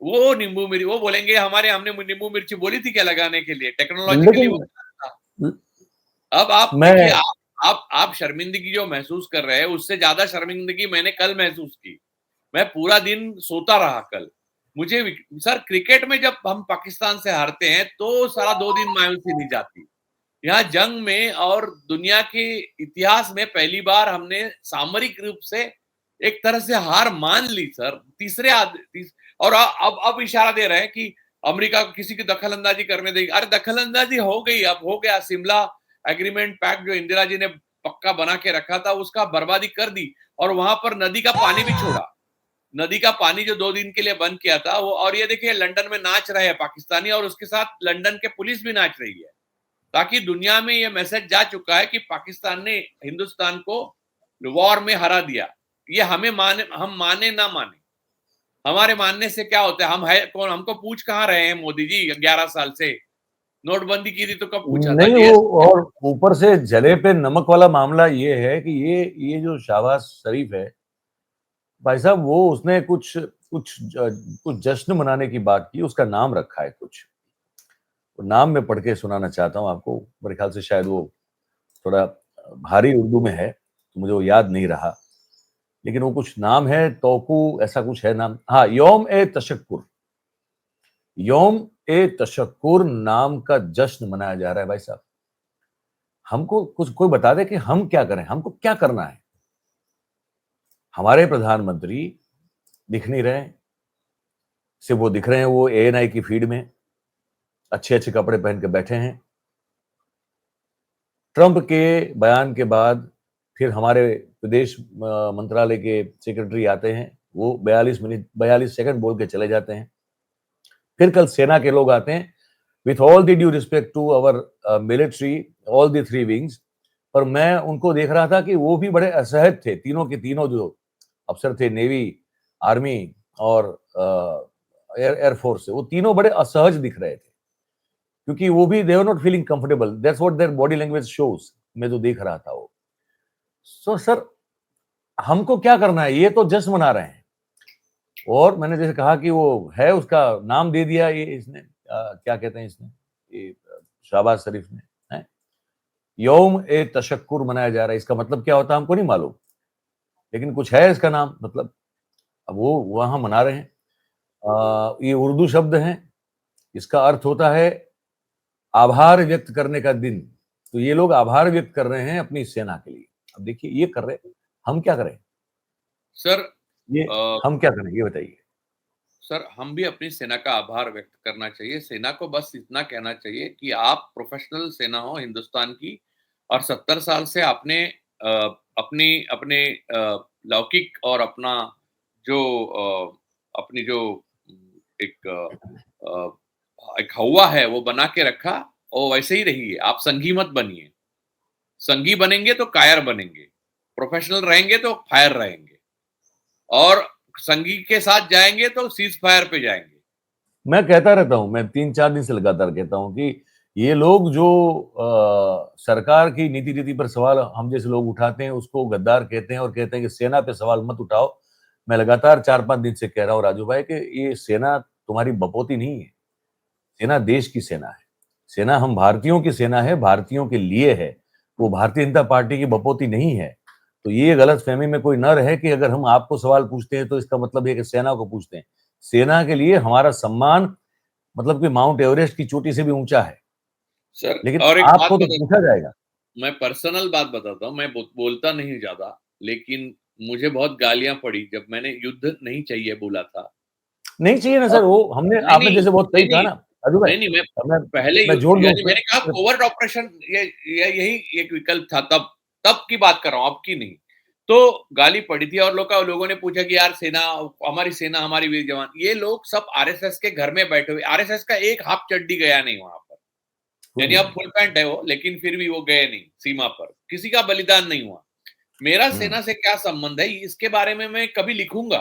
वो नींबू मिर्ची वो बोलेंगे हमने नींबू मिर्ची बोली थी क्या लगाने के लिए, टेक्नोलॉजिकली वो था। अब आप देखिए, आप शर्मिंदगी जो महसूस कर रहे हैं उससे ज्यादा शर्मिंदगी मैंने कल महसूस की। मैं पूरा दिन सोता रहा कल। मुझे सर क्रिकेट में जब हम पाकिस्तान से हारते हैं तो सारा 2 दिन मायूसी नहीं जाती। यहाँ जंग में और दुनिया के इतिहास में पहली बार हमने सामरिक रूप से एक तरह से हार मान ली सर। और अब इशारा दे रहे हैं कि अमेरिका को किसी की दखलंदाजी करने देगी। अरे दखलंदाजी हो गई, अब हो गया। शिमला एग्रीमेंट पैक्ट जो इंदिरा जी ने पक्का बना के रखा था उसका बर्बादी कर दी, और वहां पर नदी का पानी भी छोड़ा। नदी का पानी जो 2 दिन के लिए बंद किया था वो, और ये देखिए लंदन में नाच रहे हैं पाकिस्तानी, और उसके साथ लंदन के पुलिस भी नाच रही है, ताकि दुनिया में ये मैसेज जा चुका है कि पाकिस्तान ने हिंदुस्तान को वॉर में हरा दिया। ये हम माने ना माने, हमारे मानने से क्या होता है? हम है कौन? हमको पूछ कहाँ रहे हैं मोदी जी 11 साल से? नोटबंदी की थी तो कब पूछा था? नहीं, वो और ऊपर से जले पे नमक वाला मामला ये है कि ये जो शहबाज शरीफ है भाई साहब, वो उसने कुछ जश्न मनाने की बात की, उसका नाम रखा है कुछ। नाम मैं पढ़ के सुनाना चाहता हूँ आपको। मेरे ख्याल से शायद वो थोड़ा भारी उर्दू में है, तो मुझे वो याद नहीं रहा, लेकिन वो कुछ नाम है, तोकू ऐसा कुछ है नाम। हाँ, यौम ए तशक्कुर, यौम ए तशक्कुर नाम का जश्न मनाया जा रहा है भाई साहब। हमको कुछ कोई बता दे कि हम क्या करें, हमको क्या करना है। हमारे प्रधानमंत्री दिख नहीं रहे, सिर्फ वो दिख रहे हैं वो एएनआई की फीड में अच्छे अच्छे कपड़े पहन के बैठे हैं। ट्रंप के बयान के बाद फिर हमारे विदेश मंत्रालय के सेक्रेटरी आते हैं, वो 42 सेकंड बोल के चले जाते हैं। फिर कल सेना के लोग आते हैं, with all the due respect to our military, all the 3 wings, पर मैं उनको देख रहा था कि वो भी बड़े असहज थे। तीनों के तीनों जो अफसर थे, नेवी, आर्मी और एयरफोर्स से, वो तीनों बड़े असहज दिख रहे थे, क्योंकि वो भी they are not feeling comfortable. That's what their body language shows. मैं जो देख रहा था वो। सो सर, हमको क्या करना है? ये तो जश्न मना रहे हैं, और मैंने जैसे कहा कि वो है, उसका नाम दे दिया ये इसने, क्या कहते हैं इसने, ये शहबाज शरीफ ने, है यौम ए तशक्कुर मनाया जा रहा है। इसका मतलब क्या होता है हमको नहीं मालूम, लेकिन कुछ है इसका नाम मतलब। अब वो वहां मना रहे हैं। ये उर्दू शब्द है, इसका अर्थ होता है आभार व्यक्त करने का दिन। तो ये लोग आभार व्यक्त कर रहे हैं अपनी सेना के लिए। अब देखिए ये कर रहे, हम क्या करें सर? ये हम क्या करें ये बताइए। सर हम भी अपनी सेना का आभार व्यक्त करना चाहिए। सेना को बस इतना कहना चाहिए कि आप प्रोफेशनल सेना हो हिंदुस्तान की, और 70 साल से आपने अपनी अपने लौकिक और अपना जो अपनी जो एक एक हवा है वो बना के रखा, और वैसे ही रहिए। आप संघी मत बनिए। संघी बनेंगे तो कायर बनेंगे, प्रोफेशनल रहेंगे तो फायर रहेंगे, और संघी के साथ जाएंगे तो सीज फायर पे जाएंगे। मैं कहता रहता हूं, मैं 3-4 दिन से लगातार कहता हूं कि ये लोग जो सरकार की नीति रीति पर सवाल हम जैसे लोग उठाते हैं उसको गद्दार कहते हैं, और कहते हैं कि सेना पे सवाल मत उठाओ। मैं लगातार 4-5 दिन से कह रहा हूं राजू भाई कि ये सेना तुम्हारी बपोती नहीं है। सेना देश की सेना है। सेना हम भारतीयों की सेना है, भारतीयों के लिए है। वो भारतीय जनता पार्टी की बपोती नहीं है। तो ये गलत फहमी में कोई न रहे कि अगर हम आपको सवाल पूछते हैं तो इसका मतलब है कि सेना को पूछते हैं। सेना के लिए हमारा सम्मान मतलब कि माउंट एवरेस्ट की चोटी से भी ऊंचा है। सर लेकिन और एक बात आपको तो पूछा जाएगा। मैं पर्सनल बात बताता हूँ। मैं बोलता नहीं ज्यादा, लेकिन मुझे बहुत गालियां पड़ी जब मैंने युद्ध नहीं चाहिए बोला था। नहीं चाहिए ना सर, वो हमने नहीं आपने नहीं जैसे बहुत नहीं सही कहा नहीं ना। राजू भाई, नहीं, नहीं, मैं मैं पहले मैं जोड़ दूं यानी मैंने कहा कोवर्ट ऑपरेशन, ये यही एक विकल्प था तब, तब की बात कर रहा हूँ, अब की नहीं। तो गाली पड़ी थी और लोगों ने पूछा कि यार सेना, हमारी वीर जवान, ये लोग सब आरएसएस के घर में बैठे हुए, आरएसएस का एक हाफ चड्डी गया नहीं वहां पर, कुछ यानी भी अब नहीं। फुल पैंट है वो, लेकिन फिर भी वो गए नहीं सीमा पर, किसी का बलिदान नहीं हुआ। मेरा हम्म सेना से क्या संबंध है, इसके बारे में मैं कभी लिखूंगा,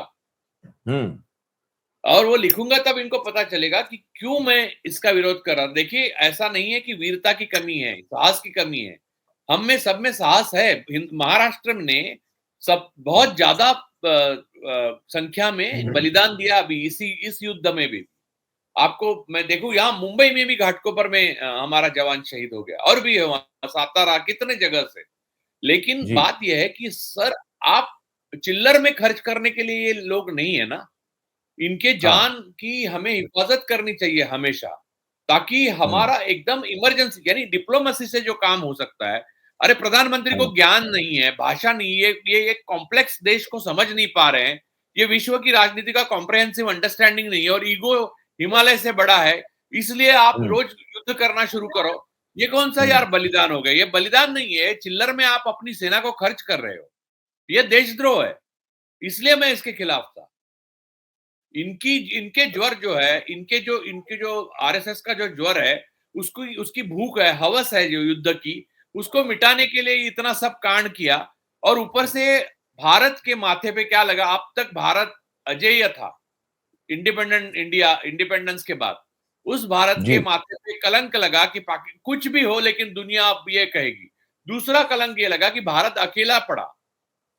हम्म और वो लिखूंगा तब इनको पता चलेगा कि क्यों मैं इसका विरोध कर रहा हूं। देखिए, ऐसा नहीं है कि वीरता की कमी है, साहस की कमी है, हम में सब में साहस है। महाराष्ट्र ने सब बहुत ज्यादा संख्या में बलिदान दिया अभी इस युद्ध में भी। आपको मैं देखूं, यहाँ मुंबई में भी घाटकोपर में हमारा जवान शहीद हो गया, और भी है वहां सातारा, कितने जगह से। लेकिन जी। बात यह है कि सर, आप चिल्लर में खर्च करने के लिए ये लोग नहीं है ना, इनके हाँ। जान की हमें हिफाजत करनी चाहिए हमेशा, ताकि हम्म हमारा एकदम इमरजेंसी, यानी डिप्लोमेसी से जो काम हो सकता है। अरे, प्रधानमंत्री को हम्म ज्ञान नहीं है, भाषा नहीं, ये एक कॉम्प्लेक्स देश को समझ नहीं पा रहे हैं, ये विश्व की राजनीति का कॉम्प्रहेंसिव अंडरस्टैंडिंग नहीं है, और ईगो हिमालय से बड़ा है, इसलिए आप हम्म रोज युद्ध करना शुरू करो। ये कौन सा हम्म यार बलिदान हो गया, ये बलिदान नहीं है, चिल्लर में आप अपनी सेना को खर्च कर रहे हो, ये देशद्रोह है। इसलिए मैं इसके खिलाफ था। इनकी इनके ज्वर जो है, इनके जो आरएसएस का जो ज्वर है, उसकी भूख है, हवस है जो युद्ध की, उसको मिटाने के लिए इतना सब कांड किया। और ऊपर से भारत के माथे पे क्या लगा, अब तक भारत अजेय था इंडिपेंडेंस के बाद, उस भारत के जी। माथे पे कलंक लगा कि कुछ भी हो, लेकिन दुनिया अब ये कहेगी। दूसरा कलंक ये लगा कि भारत अकेला पड़ा,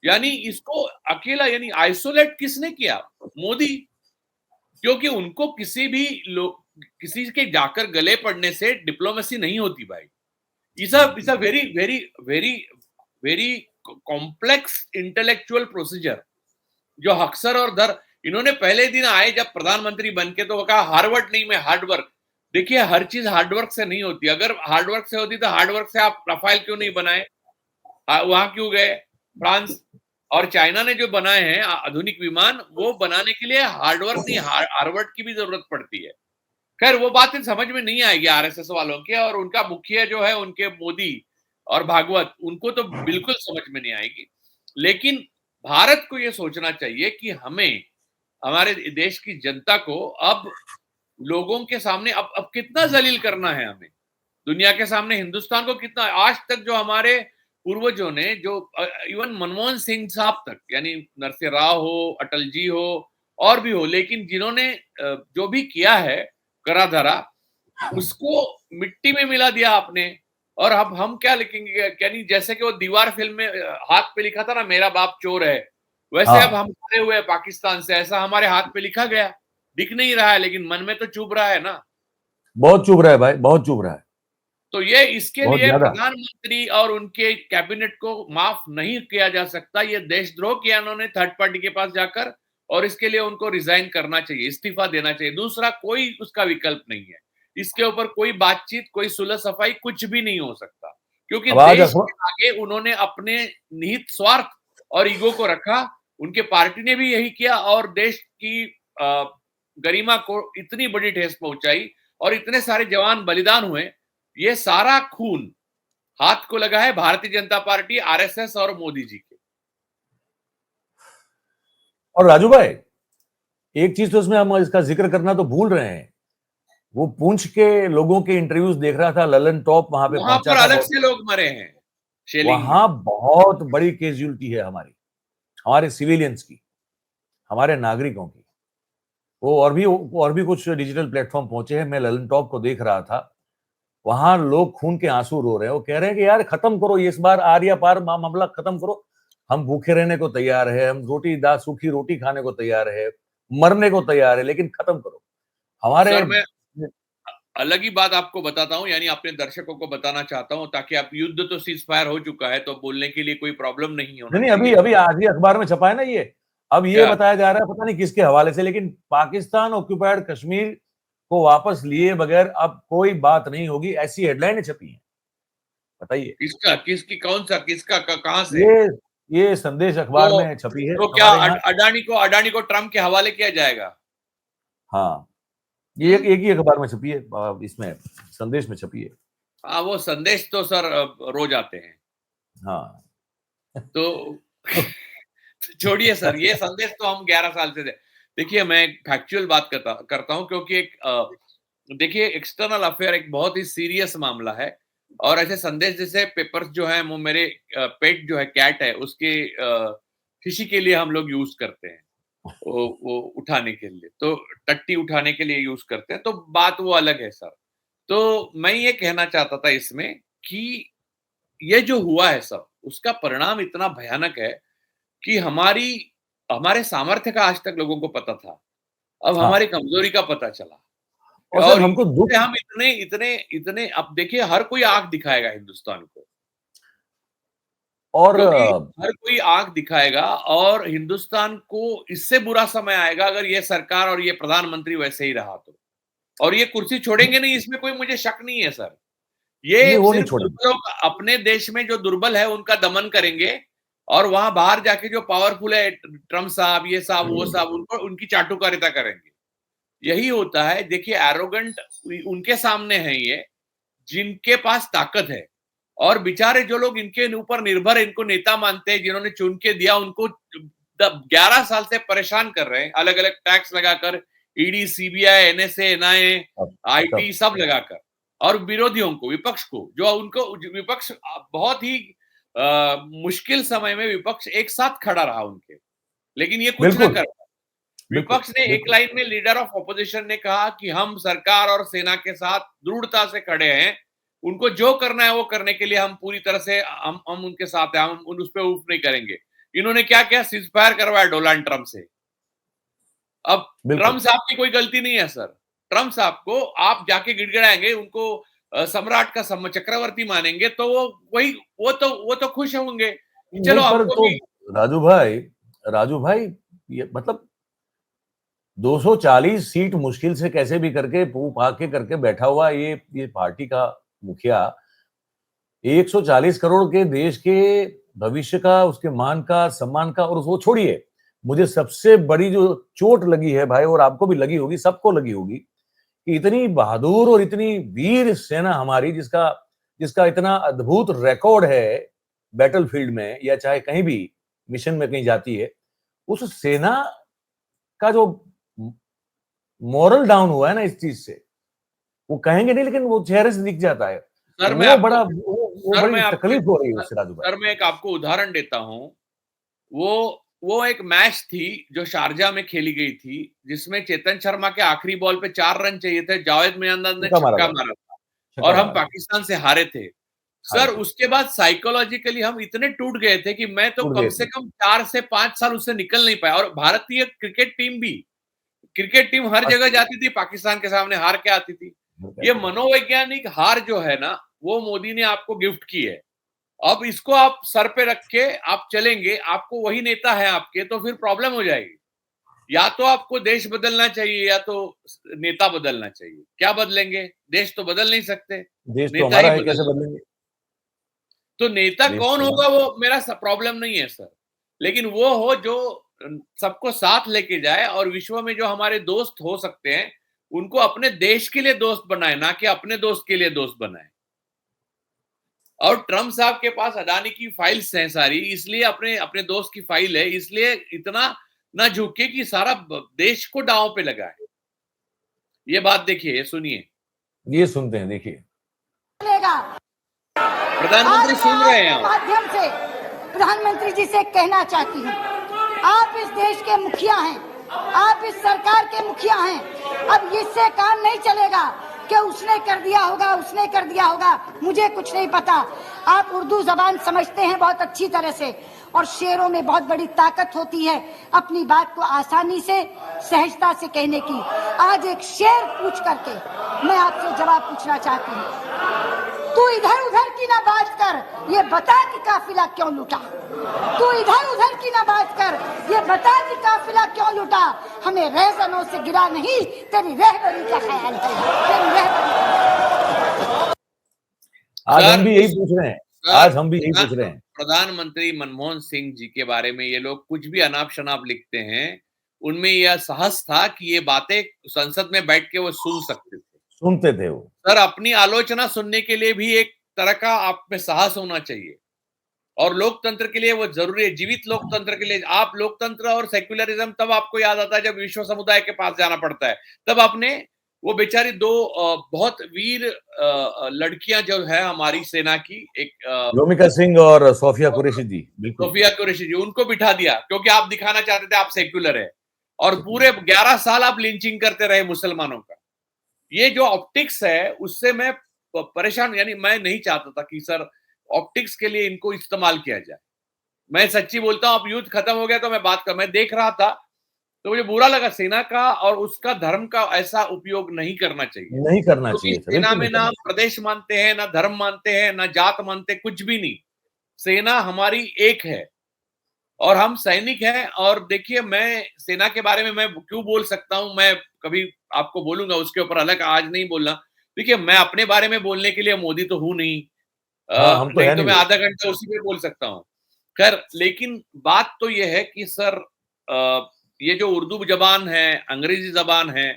यानी इसको अकेला, यानी आइसोलेट किसने किया? मोदी। क्योंकि उनको किसी के जाकर गले पड़ने से डिप्लोमेसी नहीं होती भाई। It's a very very very very complex intellectual procedure, जो अक्सर और दर, इन्होंने पहले दिन आए जब प्रधानमंत्री बन के, तो वो कहा हार्डवर्क नहीं, मैं हार्डवर्क। देखिए, हर चीज हार्डवर्क से नहीं होती, अगर हार्डवर्क से होती तो हार्डवर्क से आप राफेल क्यों नहीं बनाए, वहां क्यों गए फ्रांस? और चाइना ने जो बनाए हैं आधुनिक विमान, वो बनाने के लिए हार्डवर्क नहीं, हार्वर्ड की भी जरूरत पड़ती है। खैर, वो बातें समझ में नहीं आएगी आरएसएस वालों के, और उनका मुखिया जो है उनके मोदी और भागवत, उनको तो बिल्कुल समझ में नहीं आएगी। लेकिन भारत को ये सोचना चाहिए कि हमें, हमारे देश की जनता को अब लोगों के सामने अब कितना जलील करना है हमें, दुनिया के सामने हिंदुस्तान को कितना। आज तक जो हमारे पूर्वजों ने, जो इवन मनमोहन सिंह साहब तक, यानी नरसिंह राव हो, अटल जी हो, और भी हो, लेकिन जिन्होंने जो भी किया है करा धरा, उसको मिट्टी में मिला दिया आपने। और अब हम क्या लिखेंगे, यानी जैसे कि वो दीवार फिल्म में हाथ पे लिखा था ना, मेरा बाप चोर है, वैसे अब हाँ, हम खड़े हुए हैं पाकिस्तान से, ऐसा हमारे हाथ पे लिखा गया, दिख नहीं रहा है, लेकिन मन में तो चुभ रहा है ना। बहुत चुभ रहा है भाई, बहुत चुभ रहा है। तो ये, इसके बहुत लिए ज्यादा। प्रधानमंत्री और उनके कैबिनेट को माफ नहीं किया जा सकता। ये देशद्रोह किया उन्होंने थर्ड पार्टी के पास जाकर, और इसके लिए उनको रिजाइन करना चाहिए, इस्तीफा देना चाहिए। दूसरा कोई उसका विकल्प नहीं है, इसके ऊपर कोई बातचीत, कोई सुलह सफाई, कुछ भी नहीं हो सकता, क्योंकि अब आज देश के आगे उन्होंने अपने निहित स्वार्थ और ईगो को रखा। उनके पार्टी ने भी यही किया, और देश की गरिमा को इतनी बड़ी ठेस पहुंचाई, और इतने सारे जवान बलिदान हुए। ये सारा खून हाथ को लगा है भारतीय जनता पार्टी, आरएसएस और मोदी जी के। और राजू भाई, एक चीज तो इसमें हम इसका जिक्र करना तो भूल रहे हैं। वो पुंछ के लोगों के इंटरव्यूज देख रहा था, ललन टॉप वहां पे वहां पहुंचा पर था अलग बहुत। से लोग मरे हैं शेलिंग में। वहां बहुत बड़ी कैजुअलिटी है हमारी, हमारे सिविलियंस की, हमारे नागरिकों की। वो और भी कुछ डिजिटल प्लेटफॉर्म पहुंचे हैं, मैं ललन टॉप को देख रहा था। वहां लोग खून के आंसू रो रहे हैं, वो कह रहे हैं कि यार खत्म करो ये, इस बार आर या पार मामला खत्म करो। हम भूखे रहने को तैयार है, हम सूखी रोटी खाने को तैयार है, मरने को तैयार है, लेकिन खत्म करो हमारे। सर, मैं अलग ही बात आपको बताता हूं, यानी अपने दर्शकों को बताना चाहता हूं, ताकि आप, युद्ध तो सीज फायर हो चुका है, तो बोलने के लिए कोई प्रॉब्लम नहीं होना नहीं नहीं, अभी चाहिए। अभी आज ही अखबार में छपा है ना ये। अब ये क्या? बताया जा रहा है, पता नहीं किसके हवाले से, लेकिन पाकिस्तान ऑक्युपाइड कश्मीर को वापस लिए बगैर अब कोई बात नहीं होगी, ऐसी हेडलाइनें छपी हैं। बताइए। किसका, किसकी, कौन सा, किसका, कहां से? ये ये संदेश अखबार तो में छपी है तो क्या हमारे यहाँ। अडानी को ट्रम्प के हवाले किया जाएगा? हाँ, ये एक ही अखबार में छपी है, इसमें संदेश में छपी है। हाँ, वो संदेश तो सर रोज आते हैं। हाँ। तो तो छोड़िए सर, ये संदेश तो हम 11 साल से दे। देखिए, मैं फैक्चुअल बात करता हूँ, क्योंकि देखिए, एक्सटर्नल अफेयर एक बहुत ही सीरियस मामला है, और ऐसे संदेश जैसे पेपर्स जो हैं, वो मेरे पेट जो है, कैट है, उसके खिसी के लिए हम लोग यूज करते हैं, वो उठाने के लिए, तो टट्टी उठाने के लिए यूज करते हैं, तो बात वो अलग है सर। तो मैं ये कहना चाहता था इसमें कि ये जो हुआ है सब, उसका परिणाम इतना भयानक है कि हमारे सामर्थ्य का आज तक लोगों को पता था, अब हाँ, हमारी कमजोरी का पता चला। और सर और हमको दुःख, इससे हम इतने इतने इतने, अब देखिए, हर कोई आंख दिखाएगा हिंदुस्तान को, और क्योंकि हर कोई आंख दिखाएगा, और हिंदुस्तान को इससे बुरा समय आएगा अगर ये सरकार और ये प्रधानमंत्री वैसे ही रहा तो। और ये कुर्सी छोड़ेंगे नहीं, इसमें कोई मुझे शक नहीं है सर। नहीं, ये वो नहीं सिर्फ छोड़ेंगे। दुर्बलों अपने देश में जो दुर्बल है उनका दमन करेंगे, और वहां बाहर जाके जो पावरफुल है, ट्रम्प साहब, ये साहब, वो साहब, उनको उनकी चाटुकारिता करेंगे। यही होता है। देखिए, एरोगेंट उनके सामने है ये, जिनके पास ताकत है, और बेचारे जो लोग इनके ऊपर निर्भर है, इनको नेता मानते हैं, जिन्होंने चुन के दिया, उनको 11 साल से परेशान कर रहे हैं, अलग अलग टैक्स लगाकर, ईडी, सीबीआई, एनएसए, एनआईए, सब आईटी, सब सब लगाकर। और विरोधियों को, विपक्ष को, जो उनको विपक्ष बहुत ही मुश्किल समय में विपक्ष एक साथ खड़ा रहा उनके, लेकिन ये कुछ ना बिल्कुल, कर। बिल्कुल, विपक्ष ने एक बिल्कुल, लाइन में, लीडर ऑफ ऑपोजिशन ने कहा कि हम सरकार और सेना के साथ दृढ़ता से खड़े हैं, उनको जो करना है वो करने के लिए हम पूरी तरह से, हम उनके साथ हैं, हम उस पे ऊफ नहीं करेंगे। इन्होंने क्या किया, सीज फायर करवाया डोनाल्ड ट्रंप से। अब बिल्कुल। ट्रम्प साहब की कोई गलती नहीं है सर। ट्रम्प साहब को आप जाके गिड़गिड़ाएंगे, उनको सम्राट का चक्रवर्ती मानेंगे, तो वही वो तो खुश होंगे कि चलो नहीं, पर हमको तो भी। राजू भाई, राजू भाई, ये मतलब 240 सीट मुश्किल से कैसे भी करके फूक फाके करके बैठा हुआ ये पार्टी का मुखिया 140 करोड़ के देश के भविष्य का, उसके मान का, सम्मान का, और वो छोड़िए, मुझे सबसे बड़ी जो चोट लगी है भाई, और आपको भी लगी होगी, सबको लगी होगी, कि इतनी बहादुर और इतनी वीर सेना हमारी, जिसका जिसका इतना अद्भुत रिकॉर्ड है बैटलफील्ड में, या चाहे कहीं भी मिशन में कहीं जाती है, उस सेना का जो मोरल डाउन हुआ है ना इस चीज से, वो कहेंगे नहीं, लेकिन वो चेहरे से दिख जाता है। सर मैं वो आपको बड़ा वो सर बड़ी मैं आपको तकलीफ हो रही है उससे राजू भाई। सर मैं एक आपको उदाहरण देता हूं। वो वो एक मैच थी जो शारजा में खेली गई थी, जिसमें चेतन शर्मा के आखिरी बॉल पे 4 रन चाहिए थे, जावेद मियांदाद ने छक्का मारा छक्का था, मारा था, छक्का और हम मारा था, पाकिस्तान से हारे थे। हारे सर थे, उसके बाद साइकोलॉजिकली हम इतने टूट गए थे कि मैं तो टूट कम गए से थे। कम 4 से 5 साल उससे निकल नहीं पाया। और भारतीय क्रिकेट टीम भी, क्रिकेट टीम हर जगह जाती थी, पाकिस्तान के सामने हार के आती थी। ये मनोवैज्ञानिक हार जो है ना, वो मोदी ने आपको गिफ्ट की है। अब इसको आप सर पे रख के आप चलेंगे, आपको वही नेता है आपके, तो फिर प्रॉब्लम हो जाएगी। या तो आपको देश बदलना चाहिए, या तो नेता बदलना चाहिए। क्या बदलेंगे? देश तो बदल नहीं सकते, देश तो नेता ही हमारा है, कैसे बदल। बदलेंगे? तो नेता देश कौन तो होगा हमारा। वो मेरा प्रॉब्लम नहीं है सर, लेकिन वो हो जो सबको साथ लेके जाए, और विश्व में जो हमारे दोस्त हो सकते हैं उनको अपने देश के लिए दोस्त बनाए, ना कि अपने दोस्त के लिए दोस्त बनाए। और ट्रम्प साहब के पास अडानी की फाइल्स हैं सारी, इसलिए अपने अपने दोस्त की फाइल है, इसलिए इतना ना झुके कि सारा देश को दांव पे लगाए। ये बात देखिए, ये सुनिए। ये सुनते हैं, देखिए। प्रधानमंत्री आज मैं सुन रहे हैं आपके आप? माध्यम से प्रधानमंत्री जी से कहना चाहती हूँ, आप इस देश के मुखिया हैं, आप इस सरकार के मुखिया हैं। अब इससे काम नहीं चलेगा कि उसने कर दिया होगा, उसने कर दिया होगा, मुझे कुछ नहीं पता। आप उर्दू जबान समझते हैं बहुत अच्छी तरह से, और शेरों में बहुत बड़ी ताकत होती है अपनी बात को आसानी से, सहजता से कहने की। आज एक शेर पूछ करके मैं आपसे जवाब पूछना चाहती हूँ। तू इधर उधर की ना बात कर, ये बता कि काफिला क्यों लूटा। तू इधर उधर की ना बात कर, ये बता कि काफिला क्यों लूटा। हमें रहजनों से गिरा नहीं, तेरी रहबरी का ख्याल है, तेरी रहबरी। आज हम सर भी यही पूछ रहे हैं, आज हम भी यही पूछ रहे हैं। प्रधानमंत्री मनमोहन सिंह जी के बारे में ये लोग कुछ भी अनाप शनाप लिखते हैं, उनमें यह साहस था कि ये बातें संसद में बैठ के वो सुनते थे वो। सर, अपनी आलोचना सुनने के लिए भी एक तरह का आप में साहस होना चाहिए, और लोकतंत्र के लिए वो जरूरी है। जीवित लोकतंत्र के लिए आप लोकतंत्र और सेक्युलरिज्म तब आपको याद आता है जब विश्व समुदाय के पास जाना पड़ता है। तब आपने वो बेचारी दो बहुत वीर लड़कियां जो है हमारी सेना की, एक योमिका सिंह और सोफिया कुरैशी जी, बिल्कुल सोफिया कुरैशी जी, उनको बिठा दिया क्योंकि आप दिखाना चाहते थे आप सेक्युलर है, और पूरे 11 साल आप लिंचिंग करते रहे मुसलमानों का। ये जो ऑप्टिक्स है उससे मैं परेशान, यानी मैं नहीं चाहता था कि सर ऑप्टिक्स के लिए इनको इस्तेमाल किया जाए। मैं सच्ची बोलता हूं, अब युद्ध खत्म हो गया तो मैं देख रहा था तो मुझे बुरा लगा। सेना का और उसका धर्म का ऐसा उपयोग नहीं करना चाहिए, नहीं करना क्योंकि चाहिए था, सेना बिल्कुल में नहीं ना करना प्रदेश मानते हैं, ना धर्म मानते हैं, ना जात मानते, कुछ भी नहीं। सेना हमारी एक है और हम सैनिक हैं। और देखिए, मैं सेना के बारे में मैं क्यों बोल सकता हूं, मैं कभी आपको बोलूंगा उसके ऊपर, अलग आज नहीं बोलना। देखिए, मैं अपने बारे में बोलने के लिए मोदी तो हूं नहीं, हाँ, हम तो नहीं है तो नहीं मैं वो। आधा घंटा उसी पे बोल सकता हूँ। खैर, लेकिन बात तो ये है कि सर ये जो उर्दू जबान है, अंग्रेजी जबान है,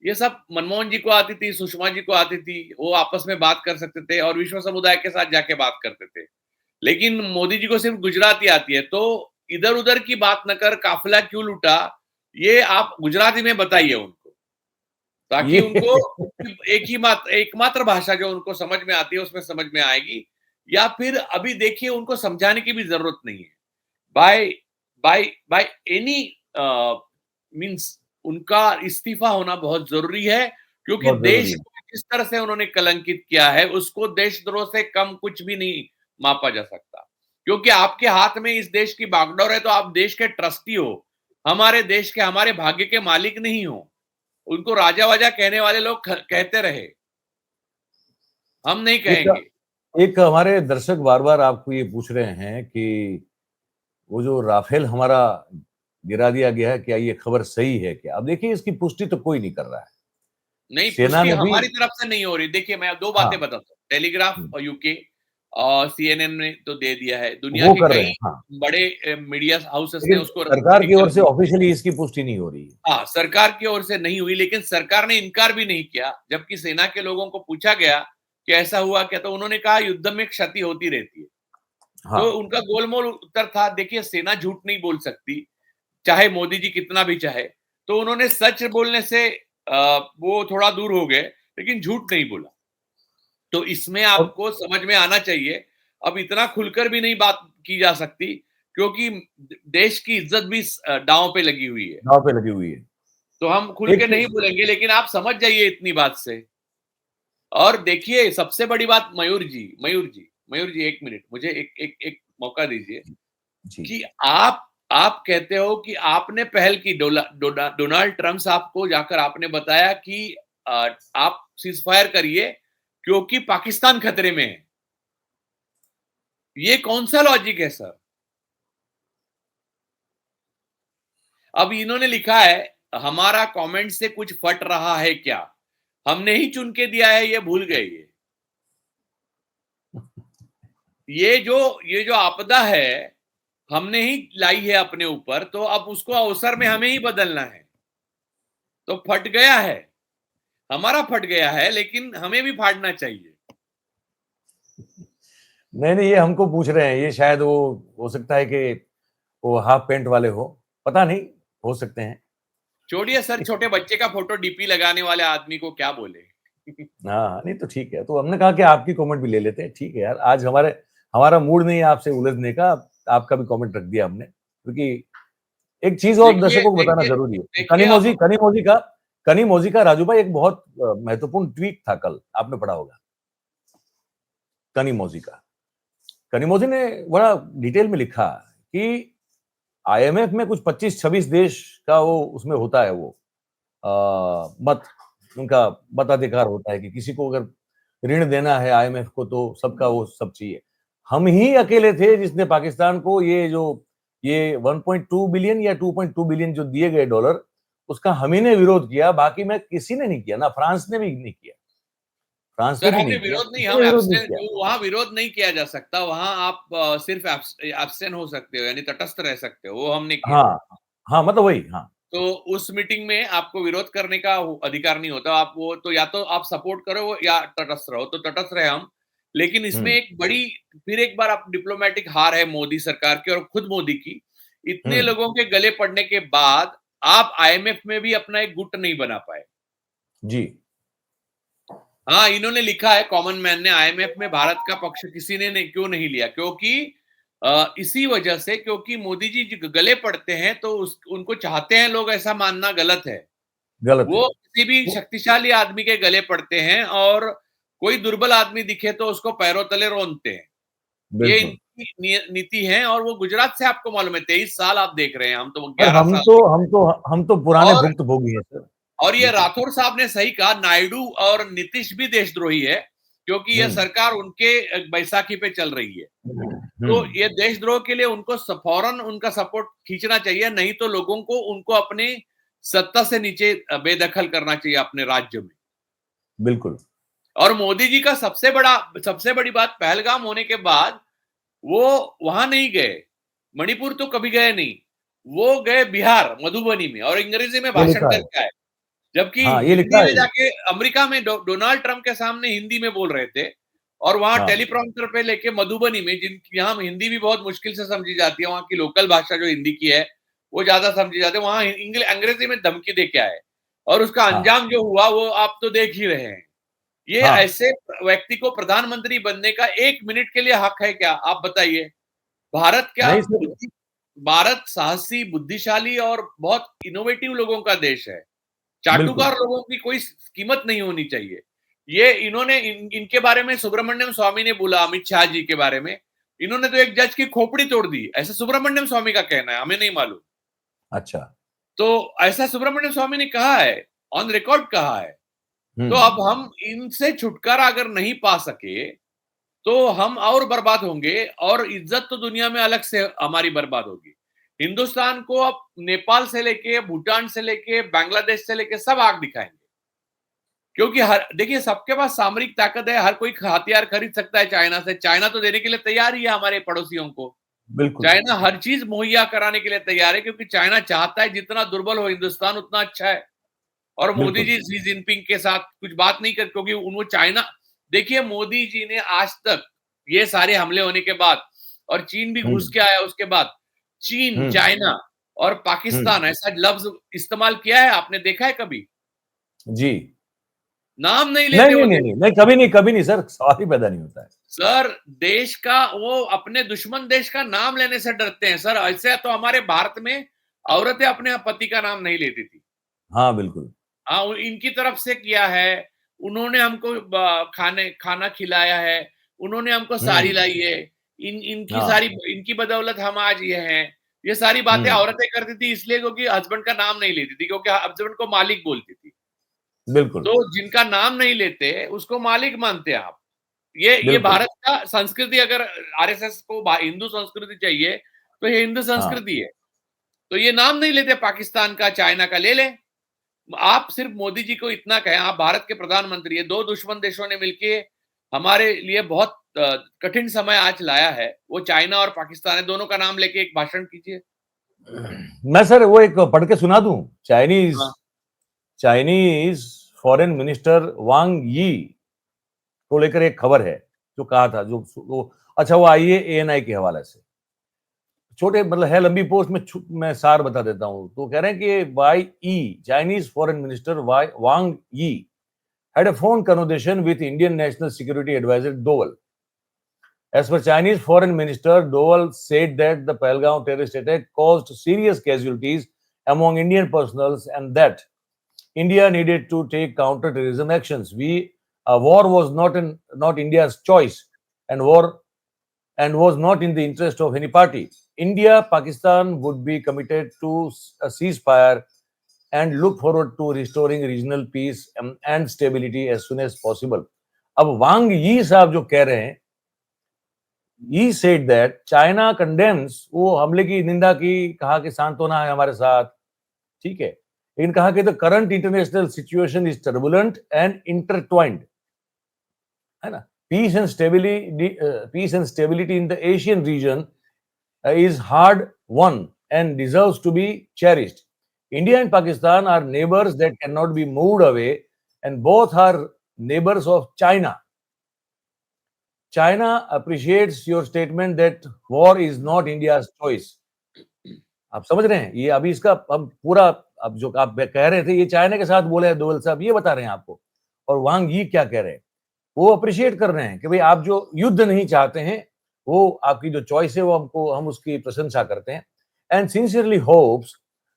ये सब मनमोहन जी को आती थी, सुषमा जी को आती थी, वो आपस में बात कर सकते थे और विश्व समुदाय के साथ जाके बात करते थे। लेकिन मोदी जी को सिर्फ गुजराती आती है, तो इधर उधर की बात न कर काफिला क्यों लूटा, ये आप गुजराती में बताइए उनको, ताकि ये उनको एकमात्र भाषा जो उनको समझ में आती है उसमें समझ में आएगी। या फिर अभी देखिए, उनको समझाने की भी जरूरत नहीं है। By by by any means उनका इस्तीफा होना बहुत जरूरी है, क्योंकि बहुत जरूरी देश है। को जिस तरह से उन्होंने कलंकित किया है उसको देशद्रोह से कम कुछ भी नहीं मापा जा सकता। क्योंकि आपके हाथ में इस देश की बागडोर है, तो आप देश के ट्रस्टी हो, हमारे देश के, हमारे भाग्य के मालिक नहीं हो। उनको राजा वाजा कहने वाले लोग कहते रहे, हम नहीं कहेंगे। एक हमारे दर्शक बार-बार आपको ये पूछ रहे हैं कि वो जो राफेल हमारा गिरा दिया गया है, क्या ये खबर सही है क्या? अब देखिए, इसकी पुष्टि तो कोई नहीं कर रहा है। नहीं, सेना पुष्टि ने भी हमारी तरफ से नहीं हो रही। देखिए, मैं दो हाँ, बातें बताता हूँ। टेलीग्राफ हुँ, और यूके और सीएनएन ने तो दे दिया है। दुनिया वो के कर रहे कई हैं, हाँ। बड़े मीडिया हाउसेस ने लेकिन उसको सरकार की ओर निकाल से दिया। ऑफिशियली इसकी पुष्टि नहीं हो रही है। हाँ, सरकार की ओर से नहीं हुई, लेकिन सरकार ने इनकार भी नहीं किया। जबकि सेना के लोगों को पूछा गया कि ऐसा हुआ क्या, तो उन्होंने कहा युद्ध में क्षति होती रहती है। हाँ, तो उनका गोलमोल उत्तर था। देखिए, सेना झूठ नहीं बोल सकती, चाहे मोदी जी कितना भी चाहे। तो उन्होंने सच बोलने से वो थोड़ा दूर हो गए, लेकिन झूठ नहीं बोला। तो इसमें और आपको समझ में आना चाहिए, अब इतना खुलकर भी नहीं बात की जा सकती, क्योंकि देश की इज्जत भी दांव पे लगी हुई है। दांव पे लगी हुई है। तो हम खुल एक के नहीं बोलेंगे, लेकिन आप समझ जाइए इतनी बात से। और देखिए, सबसे बड़ी बात, मयूर जी 1 मिनट मुझे एक मौका दीजिए जी, कि आप कहते हो कि आपने पहल की, डोनाल्ड ट्रम्प साहब को जाकर आपने बताया कि आप सीज फायर करिए क्योंकि पाकिस्तान खतरे में है। ये कौन सा लॉजिक है सर? अब इन्होंने लिखा है, हमारा कमेंट से कुछ फट रहा है क्या? हमने ही चुन के दिया है, ये भूल गए। ये जो आपदा है, हमने ही लाई है अपने ऊपर, तो अब उसको अवसर में हमें ही बदलना है। तो फट गया है, हमारा फट गया है, लेकिन हमें भी फाड़ना चाहिए। नहीं, ये हमको पूछ रहे हैं, ये शायद वो हो सकता है कि वो हाफ पैंट वाले हो, पता नहीं, हो सकते हैं। छोड़िए सर, छोटे बच्चे का फोटो डीपी लगाने वाले आदमी को क्या बोले। हाँ, नहीं तो ठीक है। तो हमने कहा कि आपकी कमेंट भी ले लेते हैं। ठीक है यार, आज हमारा मूड नहीं है आपसे उलझने का, आपका भी कमेंट रख दिया हमने, क्योंकि एक चीज और देखिए दर्शकों को बताना देखिए जरूरी है। देखिए, अब कनिमोजी का राजू भाई एक बहुत महत्वपूर्ण ट्वीट था कल, आपने पढ़ा होगा। कनिमोजी ने बड़ा डिटेल में लिखा कि आईएमएफ में कुछ 25-26 देश का वो उसमें होता है, वो उनका मताधिकार होता है कि किसी को अगर ऋण देना है आईएमएफ को तो सबका वो सब चाहिए। हम ही अकेले थे जिसने पाकिस्तान को ये 1.2 बिलियन या 2.2 बिलियन जो दिए गए डॉलर, उसका हम ही ने विरोध किया, बाकी में किसी ने नहीं किया, ना फ्रांस ने भी नहीं किया। फ्रांस ने सर, भी हमने नहीं किया, विरोध नहीं, किसी हम ने विरोध नहीं एब्सटेन, किया। वहां विरोध नहीं किया जा सकता। वहां आप सिर्फ एब्सटेन हो सकते हो, यानी तटस्थ रह सकते हो, वो हमने किया। हाँ, हाँ, मतलब वही, हाँ। तो उस मीटिंग में आपको विरोध करने का अधिकार नहीं होता। आप वो तो या तो आप सपोर्ट करो या तटस्थ रहो, तो तटस्थ रहे हम। लेकिन इसमें एक बड़ी फिर एक बार आप डिप्लोमेटिक हार है मोदी सरकार की और खुद मोदी की। इतने लोगों के गले पड़ने के बाद आप आईएमएफ में भी अपना एक गुट नहीं बना पाए। जी। हाँ, इन्होंने लिखा है कॉमन मैन ने, आईएमएफ में भारत का पक्ष किसी ने क्यों नहीं लिया, क्योंकि इसी वजह से, क्योंकि मोदी जी गले पड़ते हैं तो उनको चाहते हैं लोग ऐसा मानना गलत है। गलत है। वो किसी भी शक्तिशाली आदमी के गले पड़ते हैं और कोई दुर्बल आदमी दिखे तो उसको पैरों तले रोनते हैं। ये बिल्कुल। इनकी नीति है और वो गुजरात से आपको मालूम है 23 साल आप देख रहे हैं, हम तो और 11 साल। हम तो पुराने और भुक्तभोगी हैं सर। और ये राठौर साहब ने सही कहा, नायडू और नीतीश भी देशद्रोही है, क्योंकि ये सरकार उनके बैसाखी पे चल रही है। तो ये देशद्रोह के लिए उनको फौरन उनका सपोर्ट खींचना चाहिए, नहीं तो लोगों को उनको अपनी सत्ता से नीचे बेदखल करना चाहिए अपने राज्य में। बिल्कुल। और मोदी जी का सबसे बड़ी बात, पहलगाम होने के बाद वो वहां नहीं गए, मणिपुर तो कभी गए नहीं, वो गए बिहार मधुबनी में और अंग्रेजी में भाषण करके आए। जबकि हाँ, ये लिखा हिंदी में है। जाके अमेरिका में डोनाल्ड ट्रंप के सामने हिंदी में बोल रहे थे और वहां टेलीप्रॉम्प्टर पे लेके मधुबनी में, यहाँ हिंदी भी बहुत मुश्किल से समझी जाती है, वहां की लोकल भाषा जो हिंदी की है वो ज्यादा समझी जाती है, वहां अंग्रेजी में धमकी दे के आए और उसका अंजाम जो हुआ वो आप तो देख ही रहे हैं। ये ऐसे व्यक्ति को प्रधानमंत्री बनने का 1 मिनट के लिए हक है क्या, आप बताइए? भारत साहसी, बुद्धिशाली और बहुत इनोवेटिव लोगों का देश है। चाटुकार लोगों की कोई कीमत नहीं होनी चाहिए। ये इन्होंने इनके बारे में सुब्रमण्यम स्वामी ने बोला, अमित शाह जी के बारे में, इन्होंने तो एक जज की खोपड़ी तोड़ दी, ऐसा सुब्रमण्यम स्वामी का कहना है, हमें नहीं मालूम। अच्छा। तो ऐसा सुब्रमण्यम स्वामी ने कहा है, ऑन रिकॉर्ड कहा है। तो अब हम इनसे छुटकारा अगर नहीं पा सके तो हम और बर्बाद होंगे और इज्जत तो दुनिया में अलग से हमारी बर्बाद होगी। हिंदुस्तान को अब नेपाल से लेके, भूटान से लेके, बांग्लादेश से लेके सब आग दिखाएंगे, क्योंकि देखिए सबके पास सामरिक ताकत है, हर कोई हथियार खरीद सकता है चाइना से। चाइना तो देने के लिए तैयार ही है हमारे पड़ोसियों को। चाइना हर चीज मुहैया कराने के लिए तैयार है, क्योंकि चाइना चाहता है जितना दुर्बल हो हिंदुस्तान उतना अच्छा है। और मोदी जी शी जिनपिंग के साथ कुछ बात नहीं कर, क्योंकि उनको चाइना, देखिए मोदी जी ने आज तक ये सारे हमले होने के बाद और चीन भी घुस के आया उसके बाद, चीन, चाइना और पाकिस्तान ऐसा लफ्ज इस्तेमाल किया है, आपने देखा है कभी? जी। नाम नहीं लेते। नहीं, कभी नहीं सर, सवाल ही पैदा नहीं होता है सर। देश का, वो अपने दुश्मन देश का नाम लेने से डरते हैं सर। ऐसे तो हमारे भारत में औरतें अपने पति का नाम नहीं लेती थी। हाँ बिल्कुल। हाँ, इनकी तरफ से किया है, उन्होंने हमको खाना खिलाया है, उन्होंने हमको साड़ी लाई है, इनकी सारी, इनकी बदौलत हम आज ये हैं। ये सारी बातें औरतें करती थी इसलिए क्योंकि हस्बैंड का नाम नहीं लेती थी, क्योंकि हस्बैंड को मालिक बोलती थी। बिल्कुल। तो जिनका नाम नहीं लेते उसको मालिक मानते हैं आप। ये भारत का संस्कृति, अगर आरएसएस को हिंदू संस्कृति चाहिए तो ये हिंदू संस्कृति है। तो ये नाम नहीं लेते, पाकिस्तान का, चाइना का ले लें। आप सिर्फ मोदी जी को इतना कहें, आप भारत के प्रधानमंत्री है, 2 दुश्मन देशों ने मिलके हमारे लिए बहुत कठिन समय आज लाया है, वो चाइना और पाकिस्तान है, दोनों का नाम लेके एक भाषण कीजिए। मैं सर वो एक पढ़ के सुना दूं। चाइनीज फॉरेन मिनिस्टर वांग यी को लेकर एक खबर है जो कहा था, जो अच्छा वो आई है ANI के हवाले से, छोटे मतलब है लंबी पोस्ट में, मैं सार बता देता हूं। तो कह रहे हैं कि चाइनीज फॉरेन मिनिस्टर वांग यी had a phone conversation with Indian National Security Advisor Doval. As per Chinese Foreign Minister, Doval said that the Pahalgam terrorist attack caused serious casualties among Indian personals and that India needed to take counter-terrorism actions. War was not India's choice and was not in the interest of any party. India, Pakistan would be committed to a ceasefire and look forward to restoring regional peace and stability as soon as possible. अब वांग यी साहब जो कह रहे हैं, he said that China condemns, वो हमले की निंदा की, कहा कि सांत्वना है हमारे साथ, ठीक है, लेकिन कहा कि the current international situation is turbulent and intertwined, है ना? Peace and stability in the Asian region is hard won and deserves to be cherished. India and Pakistan are neighbors that cannot be moved away, and both are neighbors of China. China appreciates your statement that war is not India's choice. आप समझ रहे हैं, ये अभी इसका अब पूरा, अब जो आप कह रहे थे ये चाइना के साथ बोले दोवल साहब, ये बता रहे हैं आपको, और वांग यी क्या कह रहे हैं, वो अप्रिशिएट कर रहे हैं कि भाई आप जो युद्ध नहीं चाहते हैं, वो आपकी जो चॉइस है, वो हम उसकी प्रशंसा करते हैं, and sincerely hopes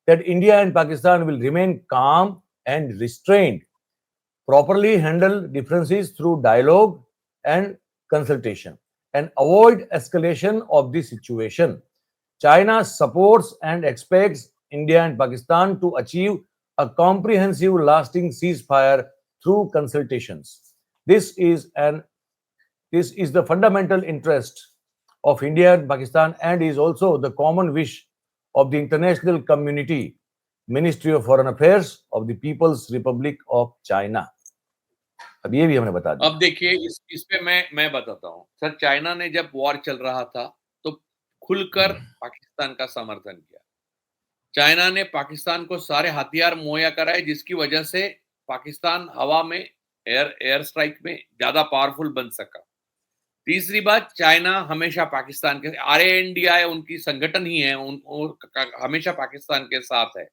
that India and Pakistan will remain calm and restrained, properly handle differences through dialogue and consultation, and avoid escalation of the situation. China supports and expects India and Pakistan to achieve a comprehensive, lasting ceasefire through consultations. This is the fundamental interest of India and Pakistan, and is also the common wish of the international community, Ministry of Foreign Affairs of the People's Republic of China. अब ये भी हमने बता दिया। अब देखिए इस पे मैं बताता हूँ सर, चाइना ने जब वॉर चल रहा था तो खुलकर पाकिस्तान का समर्थन किया। चाइना ने पाकिस्तान को सारे हथियार मुहैया कराए, जिसकी वजह से पाकिस्तान हवा में एयर स्ट्राइक में ज्यादा पावरफुल बन सका। तीसरी बात, चाइना हमेशा पाकिस्तान के, RANDI उनकी संगठन ही है, हमेशा पाकिस्तान के साथ है,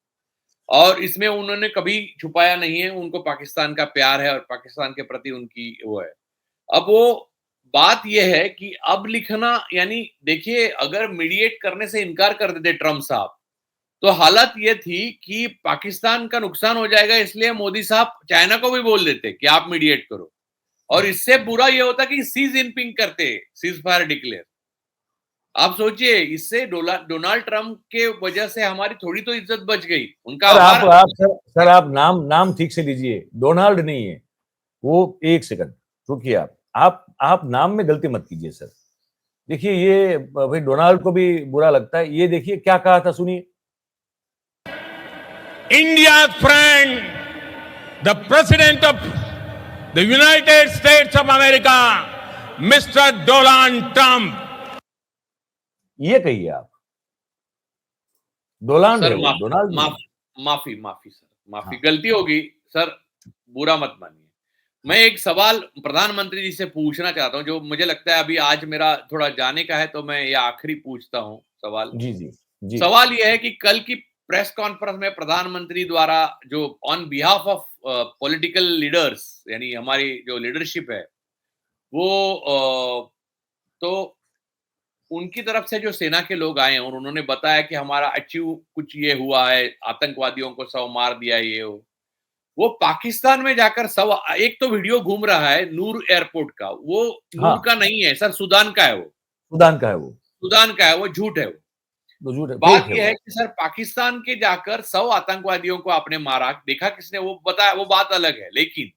और इसमें उन्होंने कभी छुपाया नहीं है, उनको पाकिस्तान का प्यार है और पाकिस्तान के प्रति उनकी वो है। अब वो बात यह है कि अब लिखना, यानी देखिए अगर मीडिएट करने से इनकार कर देते ट्रम्प साहब, तो हालत ये थी कि पाकिस्तान का नुकसान हो जाएगा, इसलिए मोदी साहब चाइना को भी बोल देते कि आप मीडिएट करो, और इससे बुरा ये होता कि सी जिनपिंग करते सीज फायर डिक्लेयर। आप सोचिए, इससे डोनाल्ड ट्रम्प के वजह से हमारी थोड़ी तो इज्जत बच गई। उनका सर आप नाम ठीक से लीजिए, डोनाल्ड नहीं है वो, एक सेकंड रुकिए, आप नाम में गलती मत कीजिए सर। देखिए ये भाई डोनाल्ड को भी बुरा लगता है, ये देखिए क्या कहा था, सुनिए। India friend the president of the United states of America mister Donald Trump. ये कहिए आप, डोनाल्ड सर, डोनाल्ड माफी सर, माफी, गलती होगी सर, बुरा मत मानिए। मैं एक सवाल प्रधानमंत्री जी से पूछना चाहता हूं, जो मुझे लगता है अभी आज मेरा थोड़ा जाने का है, तो मैं ये आखिरी पूछता हूं सवाल। जी। सवाल ये है कि कल की प्रेस कॉन्फ्रेंस में प्रधानमंत्री द्वारा जो on behalf of political leaders, यानी हमारी जो लीडरशिप है वो तो उनकी तरफ से जो सेना के लोग आए हैं और उन्होंने बताया कि हमारा अचीव कुछ ये हुआ है, आतंकवादियों को 100 मार दिया, ये वो पाकिस्तान में जाकर एक तो वीडियो घूम रहा है नूर एयरपोर्ट का, वो नूर का नहीं है सर, सूडान का है वो, वो झूठ है वो। बात यह है कि सर पाकिस्तान के जाकर 100 आतंकवादियों को आपने मारा, देखा किसने, वो बताया, वो बात अलग है, लेकिन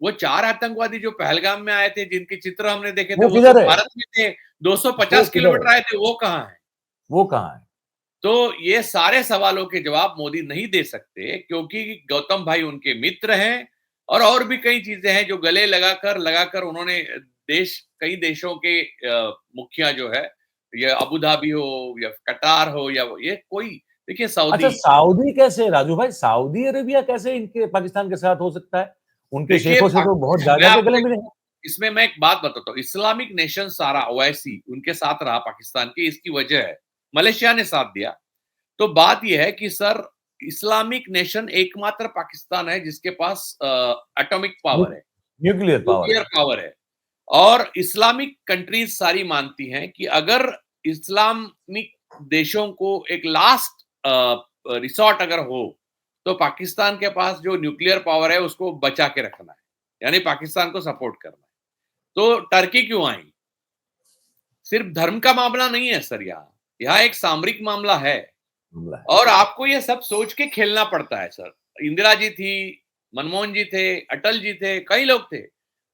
वो 4 आतंकवादी जो पहलगाम में आए थे, जिनके चित्र हमने देखे थे, वो तो भारत में थे, 250 किलोमीटर आए थे, वो कहाँ है? तो ये सारे सवालों के जवाब मोदी नहीं दे सकते, क्योंकि गौतम भाई उनके मित्र हैं, और भी कई चीजें हैं जो गले लगाकर उन्होंने कई देशों के मुखिया जो है, ये अबू धाबी हो या कतार हो या ये कोई, देखिए सऊदी कैसे, राजू भाई, सऊदी अरेबिया कैसे इनके पाकिस्तान के साथ हो सकता है? उनके शेखों से तो बहुत ज्यादा गले मिले हैं। इसमें मैं एक बात बताता हूँ, इस्लामिक नेशन सारा OIC उनके साथ रहा पाकिस्तान की, इसकी वजह है मलेशिया ने साथ दिया। तो बात यह है कि सर इस्लामिक नेशन एकमात्र पाकिस्तान है जिसके पास एटॉमिक पावर है, न्यूक्लियर पावर है, और इस्लामिक कंट्रीज सारी मानती हैं कि अगर इस्लामिक देशों को एक लास्ट रिसोर्ट अगर हो, तो पाकिस्तान के पास जो न्यूक्लियर पावर है उसको बचा के रखना है, यानी पाकिस्तान को सपोर्ट करना है। तो टर्की क्यों आई? सिर्फ धर्म का मामला नहीं है सर, यहाँ एक सामरिक मामला है, और आपको ये सब सोच के खेलना पड़ता है सर। इंदिरा जी थी, मनमोहन जी थे, अटल जी थे, कई लोग थे,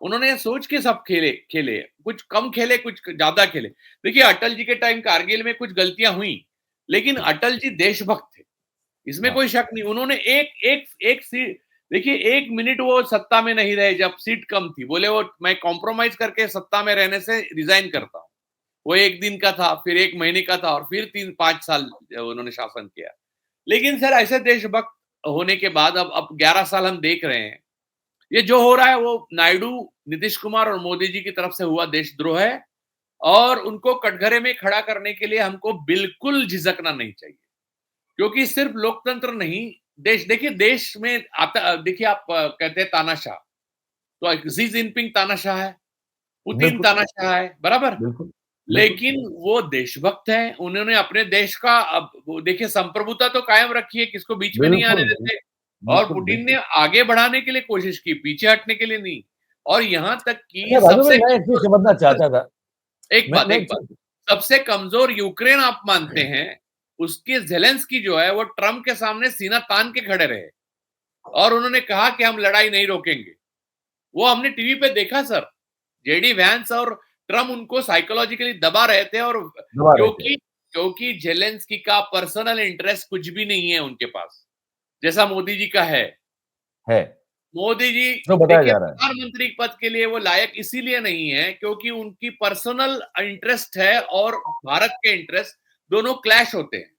उन्होंने सोच के सब खेले, कुछ कम खेले, कुछ ज्यादा खेले। देखिए अटल जी के टाइम कारगिल में कुछ गलतियां हुई, लेकिन अटल जी देशभक्त थे, इसमें कोई शक नहीं। उन्होंने एक सीट, देखिए 1 मिनट वो सत्ता में नहीं रहे, जब सीट कम थी, बोले वो मैं कॉम्प्रोमाइज करके सत्ता में रहने से रिजाइन करता हूं। वो 1 दिन का था, फिर 1 महीने का था, और फिर 3-5 साल उन्होंने शासन किया। लेकिन सर ऐसे देशभक्त होने के बाद अब 11 साल हम देख रहे हैं, ये जो हो रहा है वो नायडू, नीतीश कुमार और मोदी जी की तरफ से हुआ देशद्रोह है और उनको कटघरे में खड़ा करने के लिए हमको बिल्कुल झिझकना नहीं चाहिए, क्योंकि सिर्फ लोकतंत्र नहीं, देखिए देश में आता, देखिए आप कहते हैं तानाशाह, तो जी जिनपिंग तानाशाह है, पुतिन बिल्कुल, तानाशाह है, बराबर? बिल्कुल, बिल्कुल। लेकिन वो देशभक्त हैं, उन्होंने अपने देश का, अब वो देखिए संप्रभुता तो कायम रखी है, किसको बीच में नहीं आने बिल्कुल, देते, और बिल्कुल, पुतिन ने बिल्कुल। आगे बढ़ाने के लिए कोशिश की, पीछे हटने के लिए नहीं। और यहाँ तक कि अच्छा राजू भाई, सबसे मैं एक चीज़ कमजोर, समझना चाहता था। मैं एक एक बात, चीज़ सबसे कमजोर यूक्रेन आप मानते हैं, उसके ज़ेलेंस्की जो है वो ट्रम्प के सामने सीना तान के खड़े रहे और उन्होंने कहा कि हम लड़ाई नहीं रोकेंगे। वो हमने टीवी पे देखा सर, जेडी वैंस और ट्रम्प उनको साइकोलॉजिकली दबा रहे थे, और दबा रहे थे। क्योंकि जेलेंस्की का पर्सनल इंटरेस्ट कुछ भी नहीं है उनके पास, जैसा मोदी जी का है। है, मोदी जी जो बताया देखिए जा रहा है। प्रधानमंत्री पद के लिए वो लायक इसीलिए नहीं है क्योंकि उनकी पर्सनल इंटरेस्ट है और भारत के इंटरेस्ट दोनों क्लैश होते हैं।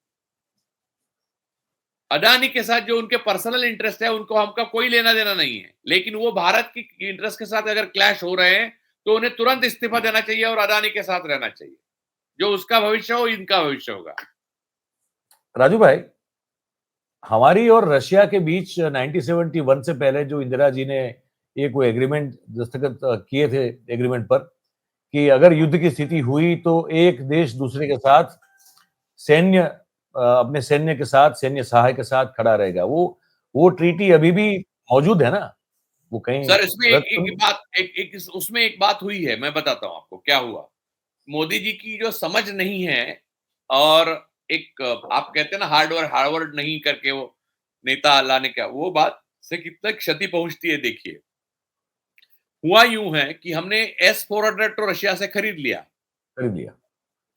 अडानी के साथ जो उनके पर्सनल इंटरेस्ट है उनको हमका कोई लेना देना नहीं है, लेकिन वो भारत की इंटरेस्ट के साथ अगर क्लैश हो रहे हैं तो उन्हें तुरंत इस्तीफा देना चाहिए और अडानी के साथ रहना चाहिए, जो उसका भविष्य हो इनका भविष्य होगा। राजू भाई, हमारी और रशिया के बीच 1971 से पहले जो इंदिरा जी ने एक वो एग्रीमेंट दस्तखत किए थे एग्रीमेंट पर कि अगर युद्ध की स्थिति हुई तो एक देश दूसरे के साथ सैन्य अपने सैन्य के साथ, सैन्य सहाय के साथ खड़ा रहेगा। वो ट्रीटी अभी भी मौजूद है ना? वो कहीं सर इसमें रद्द तो एक नहीं? बात, उसमें एक बात हुई है, मैं बताता हूं आपको क्या हुआ। मोदी जी की जो समझ नहीं है, और एक आप कहते हैं ना हार्डवर्ड हार्वर्ड नहीं करके वो नेता लाने का, वो बात से कितना क्षति पहुंचती है देखिए। हुआ यूं है कि हमने S-400 तो रशिया से खरीद लिया, खरीद लिया।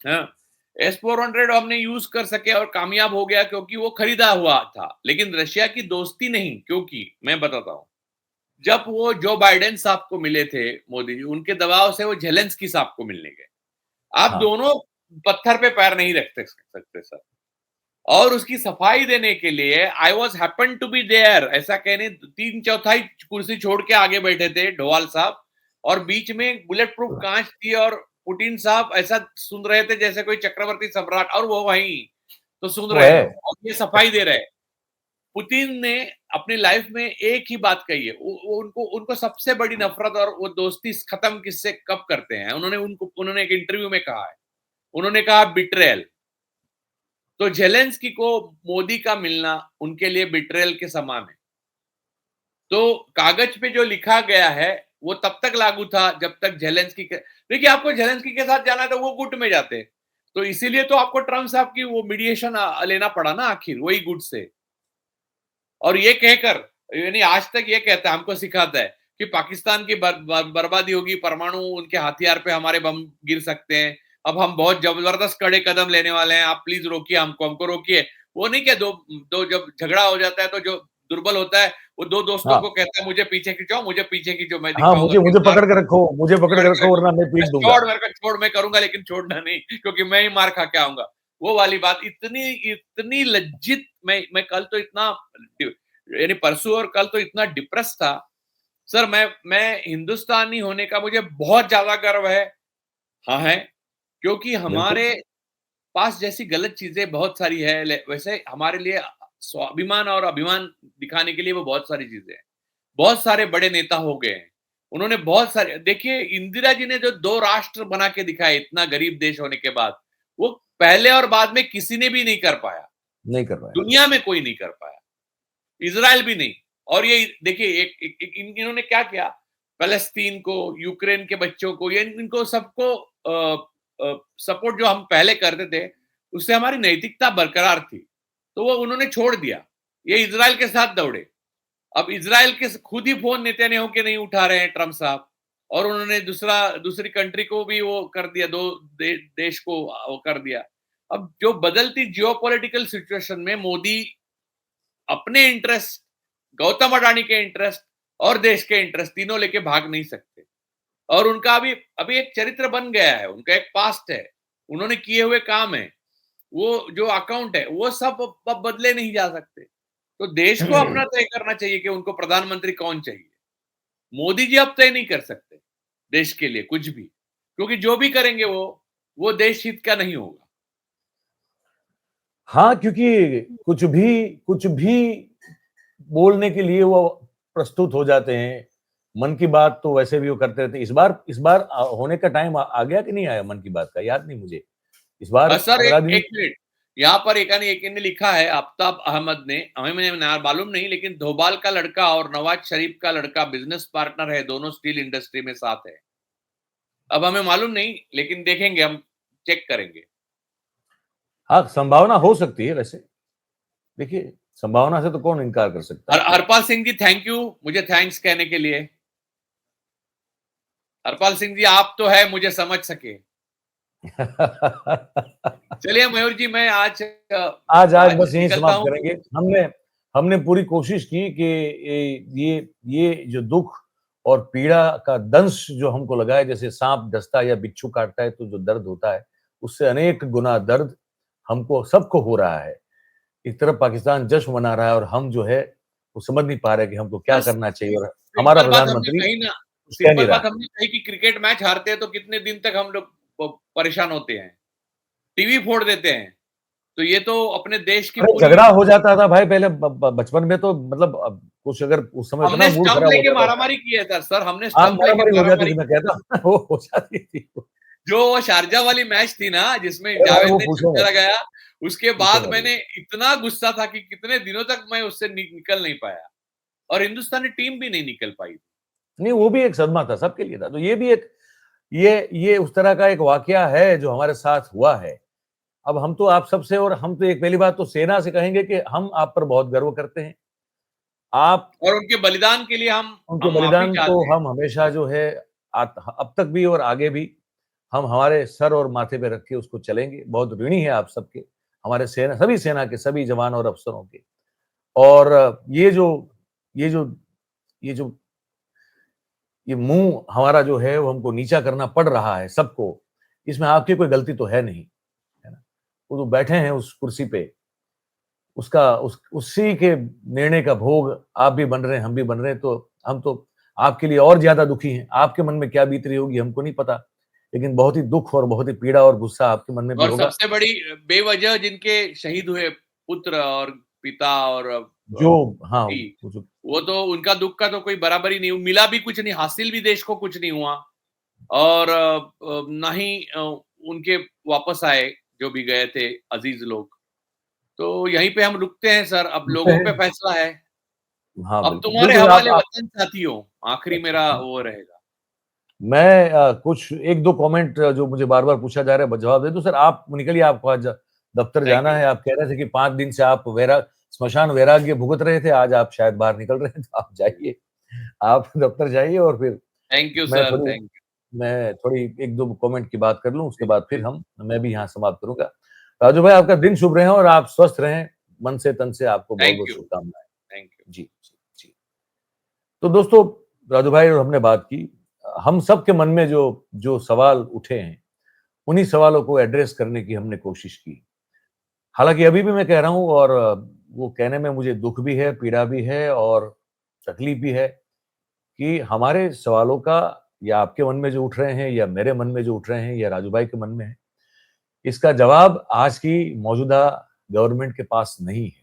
हाँ, S-400 हमने यूज कर सके और कामयाब हो गया क्योंकि वो खरीदा हुआ था, लेकिन रशिया की दोस्ती नहीं, क्योंकि मैं बताता हूं, जब वो जो बाइडेन साहब को मिले थे मोदी जी, उनके दबाव से वो जेलेंस्की साहब को मिलने गए। आप हाँ, दोनों पत्थर पे पैर नहीं रख सकते सर, और उसकी सफाई देने के लिए I was happen to be there ऐसा कहने 3/4 कुर्सी छोड़ के आगे बैठे थे डोवाल साहब, और बीच में बुलेट प्रूफ कांच थी, और पुतिन साहब ऐसा सुन रहे थे जैसे कोई चक्रवर्ती सम्राट, और वो वहीं तो सुन वो रहे हैं है। और ये सफाई दे रहे हैं। पुतिन ने अपनी लाइफ में एक ही बात कही है, वो उनको उनको सबसे बड़ी नफरत और वो दोस्ती खत्म किससे कब करते हैं, उन्होंने एक इंटरव्यू में कहा है, उन्होंने कहा बिट्रेयल। तो जेलेंस्की को मोदी का मिलना उनके लिए बिट्रेयल के समान है। तो कागज पे जो लिखा गया है वो तब तक लागू था जब तक जेलेंस्की के, देखिए आपको जेलेंस्की के साथ जाना था वो गुट में जाते, तो इसीलिए तो आपको ट्रम्प साहब की वो मीडिएशन लेना पड़ा ना आखिर वही गुट से। और ये कहकर, यानी आज तक ये कहता है, हमको सिखाता है कि पाकिस्तान की बर्बादी होगी, परमाणु उनके हथियार पे हमारे बम गिर सकते हैं, अब हम बहुत जबरदस्त कड़े कदम लेने वाले हैं, आप प्लीज रोकिए हमको रोकिए। वो नहीं क्या, दो दो जब झगड़ा हो जाता है तो जो दुर्बल होता है वो दो दोस्तों हाँ, को कहता है मुझे पीछे खिंचाओ, मुझे पीछे खींचो, मैं हाँ, दिखाऊंगा मुझे कि मुझे मार पकड़ के रखो, मुझे पकड़ पकड़ के के रखो रखो, वरना मैं पीट दूँगा। मेरे को छोड़, मैं करूंगा लेकिन छोड़ना नहीं क्योंकि मैं ही मार खा के आऊंगा। वो वाली बात इतनी इतनी लज्जित, मैं कल तो इतना, यानी परसों और कल तो इतना डिप्रेस था सर। मैं हिंदुस्तानी होने का मुझे बहुत ज्यादा गर्व है, हाँ है, क्योंकि बिल्कुल, हमारे पास जैसी गलत चीजें बहुत सारी है, वैसे हमारे लिए स्वाभिमान और अभिमान दिखाने के लिए वो बहुत सारी चीजें हैं। बहुत सारे बड़े नेता हो गए हैं, उन्होंने बहुत सारे, देखिए इंदिरा जी ने जो 2 राष्ट्र बना के दिखाए इतना गरीब देश होने के बाद, वो पहले और बाद में किसी ने भी नहीं कर पाया, नहीं कर पाया। दुनिया में कोई नहीं कर पाया, इज़राइल भी नहीं। और ये देखिए इन्होंने क्या किया, फ़लस्तीन को, यूक्रेन के बच्चों को, ये इनको सबको सपोर्ट जो हम पहले करते थे, उससे हमारी नैतिकता बरकरार थी। तो वो उन्होंने छोड़ दिया, ये इज़राइल के साथ दौड़े। अब इज़राइल के खुद ही फ़ोन नेतन्याहू के नहीं उठा रहे हैं ट्रम्प साहब, और उन्होंने दूसरी कंट्री को भी वो कर दिया, 2 देश को वो कर दिया। अब जो बदलती जियोपॉलिटिकल सिचुएशन में मोदी अपने इंटरेस्ट, गौतम अडानी के इंटरेस्ट और देश के इंटरेस्ट तीनों लेके भाग नहीं सकते, और उनका अभी अभी एक चरित्र बन गया है, उनका एक पास्ट है, उन्होंने किए हुए काम है। वो जो अकाउंट है वो सब अब बदले नहीं जा सकते। तो देश को अपना तय करना चाहिए कि उनको प्रधानमंत्री कौन चाहिए। मोदी जी अब तय नहीं कर सकते देश के लिए कुछ भी, क्योंकि जो भी करेंगे वो देश हित का नहीं होगा। हाँ, क्योंकि कुछ भी बोलने के लिए वो प्रस्तुत हो जाते हैं। मन की बात तो वैसे भी वो करते रहते हैं। इस बार होने का टाइम आ गया कि नहीं आया मन की बात का, याद नहीं मुझे। इस बार सर 15 दिन एक मिनट, यहाँ पर एक ने लिखा है, आफ्ताब अहमद ने, हमें मालूम नहीं, लेकिन धोबाल का लड़का और नवाज शरीफ का लड़का बिजनेस पार्टनर है, दोनों स्टील इंडस्ट्री में साथ है। अब हमें मालूम नहीं, लेकिन देखेंगे, हम चेक करेंगे। हाँ, संभावना हो सकती है वैसे। देखिए, संभावना से तो कौन इनकार कर सकता है। हरपाल सिंह जी थैंक यू, मुझे थैंक्स कहने के लिए। हरपाल सिंह जी, आप तो है मुझे समझ सके। चलिए मयूर जी, मैं आज बस यहीं निकलता समाप्त हूं। करेंगे। हमने पूरी कोशिश की कि ये जो दुख और पीड़ा का दंश जो हमको लगा है, जैसे सांप डसता है या बिच्छू काटता है तो जो दर्द होता है, उससे अनेक गुना दर्द हमको सबको हो रहा है। एक तरफ पाकिस्तान जश्न मना रहा है और हम जो है वो समझ नहीं पा रहे कि हमको क्या करना चाहिए, और हमारा सिंपल बात हमने प्रधानमंत्री कही ना, कुछ कह नहीं सिंपल रहा। बात हमने कही कि क्रिकेट मैच हारते हैं तो कितने दिन तक हम लोग परेशान होते हैं, टीवी फोड़ देते हैं। तो ये तो अपने देश की अरे पूरी, झगड़ा हो जाता था भाई पहले, बचपन में तो मतलब कुछ अगर उस समय इतना हमने मूड स्टंप खराब लेके होता था। मारामारी की है सर, हमने हाँ, स्टंप लेके मारामारी हो जाती मारामारी थी, मैं की। कहता हूँ वो हो जाती थी। जो वो शारजा वाली मैच थी ना, जिसमें अरे भाई जावेद वो ने पूछो छक्का मत, लगाया, उसके पूछो बाद मत वो। मैंने इतना गुस्सा था कि कितने दिनों तक मैं उससे निकल नहीं पाया, और हिंदुस्तानी टीम भी नहीं निकल पाई। नहीं, वो भी एक सदमा था, सबके लिए था। तो ये भी एक ये उस तरह का एक वाकया है जो हमारे साथ हुआ है। अब हम तो आप सबसे, और हम तो एक पहली बात तो सेना से कहेंगे कि हम आप पर बहुत गर्व करते हैं। आप और उनके बलिदान के लिए उनके हम माफी बलिदान को चाहते हैं। हम हमेशा जो है अब तक भी और आगे भी हम हमारे सर और माथे पे रख के उसको चलेंगे। बहुत ऋणी है आप सबके, हमारे सभी सेना के सभी जवान और अफसरों के। और ये जो ये जो ये मुंह हमारा जो है वो हमको नीचा करना पड़ रहा है सबको, इसमें आपकी कोई गलती तो है नहीं, है ना। वो जो बैठे हैं उस कुर्सी पे, उसी के निर्णय का भोग आप भी बन रहे हैं, हम भी बन रहे हैं। तो हम तो आपके लिए और ज्यादा दुखी हैं। आपके मन में क्या बीत रही होगी हमको नहीं पता, लेकिन बहुत ही दुख और बहुत ही पीड़ा और गुस्सा आपके मन में भी और होगा। सबसे बड़ी बेवजह जिनके शहीद हुए पुत्र और पिता और जो हाँ, भी, वो जो वो तो उनका दुख का तो कोई बराबरी नहीं, मिला भी कुछ नहीं, हासिल भी देश को कुछ नहीं हुआ, और ना ही उनके वापस आए जो भी गए थे अजीज लोग। तो यहीं पे हम रुकते हैं सर, अब होते लोगों पे हैं। फैसला है। हाँ, अब बिल्कुल तुम्हारे बिल्कुल। हवाले वतन साथियों, आखिरी अच्छा, मेरा वो रहेगा। मैं कुछ एक दो कमेंट जो मुझे बार बार पूछा जा रहा है जवाब दे दूं। सर आप निकलिए, आपको आज दफ्तर थैंक जाना यू। है। आप कह रहे थे कि 5 दिन से आप स्मशान वैराग्य भुगत रहे थे, आज आप शायद बाहर निकल रहे हैं, तो आप जाइए, आप दफ्तर जाइए। और फिर थैंक यू मैं सर, थोड़ी थैंक मैं थोड़ी एक दो कमेंट की बात कर लूं, उसके बाद फिर यू। मैं भी यहाँ समाप्त करूंगा। राजू भाई, आपका दिन शुभ रहे और आप स्वस्थ रहें, मन से तन से आपको बहुत थैंक बहुत यू, शुभकामनाएं। Thank you. जी जी जी। तो दोस्तों, राजू भाई और हमने बात की, हम सब के मन में जो जो सवाल उठे हैं, उन्हीं सवालों को एड्रेस करने की हमने कोशिश की। हालांकि अभी भी मैं कह रहा हूं, और वो कहने में मुझे दुख भी है, पीड़ा भी है और तकलीफ भी है कि हमारे सवालों का, या आपके मन में जो उठ रहे हैं, या मेरे मन में जो उठ रहे हैं, या राजू भाई के मन में है, इसका जवाब आज की मौजूदा गवर्नमेंट के पास नहीं है।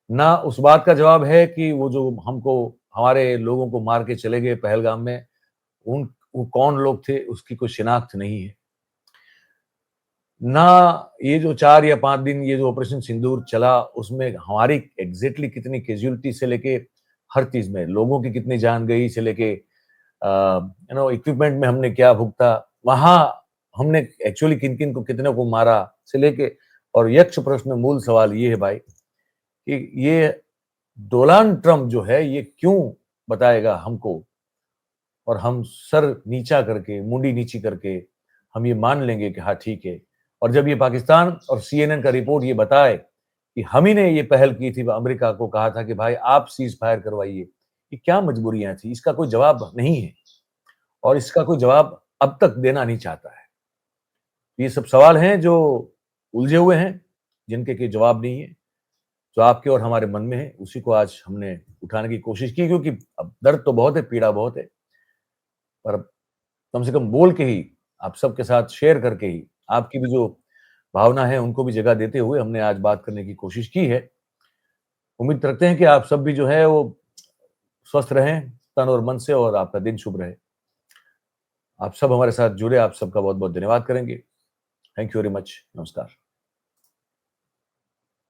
ना उस बात का जवाब है कि वो जो हमको, हमारे लोगों को मार के चले गए पहलगाम में, वो कौन लोग थे उसकी कोई शिनाख्त नहीं है। ना ये जो 4 या 5 दिन ये जो ऑपरेशन सिंदूर चला, उसमें हमारी एग्जैक्टली कितनी कैजुअलिटी से लेके हर चीज में लोगों की कितनी जान गई से लेके इक्विपमेंट में हमने क्या भुगता, वहां हमने एक्चुअली किन किन को कितने को मारा से लेके। और यक्ष प्रश्न में मूल सवाल ये है भाई कि ये डोनाल्ड ट्रंप जो है ये क्यों बताएगा हमको, और हम सर नीचा करके, मुंडी नीची करके हम ये मान लेंगे कि हाँ ठीक है। और जब ये पाकिस्तान और CNN का रिपोर्ट ये बताए कि हम ही ने ये पहल की थी, अमेरिका को कहा था कि भाई आप सीज फायर करवाइए, ये क्या मजबूरियां थी, इसका कोई जवाब नहीं है, और इसका कोई जवाब अब तक देना नहीं चाहता है। ये सब सवाल हैं जो उलझे हुए हैं, जिनके के जवाब नहीं है, जो आपके और हमारे मन में है, उसी को आज हमने उठाने की कोशिश की, क्योंकि अब दर्द तो बहुत है, पीड़ा बहुत है, पर कम से कम बोल के ही, आप सबके साथ शेयर करके ही, आपकी भी जो भावना है उनको भी जगह देते हुए हमने आज बात करने की कोशिश की है। उम्मीद रखते हैं कि आप सब भी जो है वो स्वस्थ रहें तन और मन से, और आपका दिन शुभ रहे। आप सब हमारे साथ जुड़े, आप सबका बहुत बहुत धन्यवाद करेंगे। Thank you very much. नमस्कार।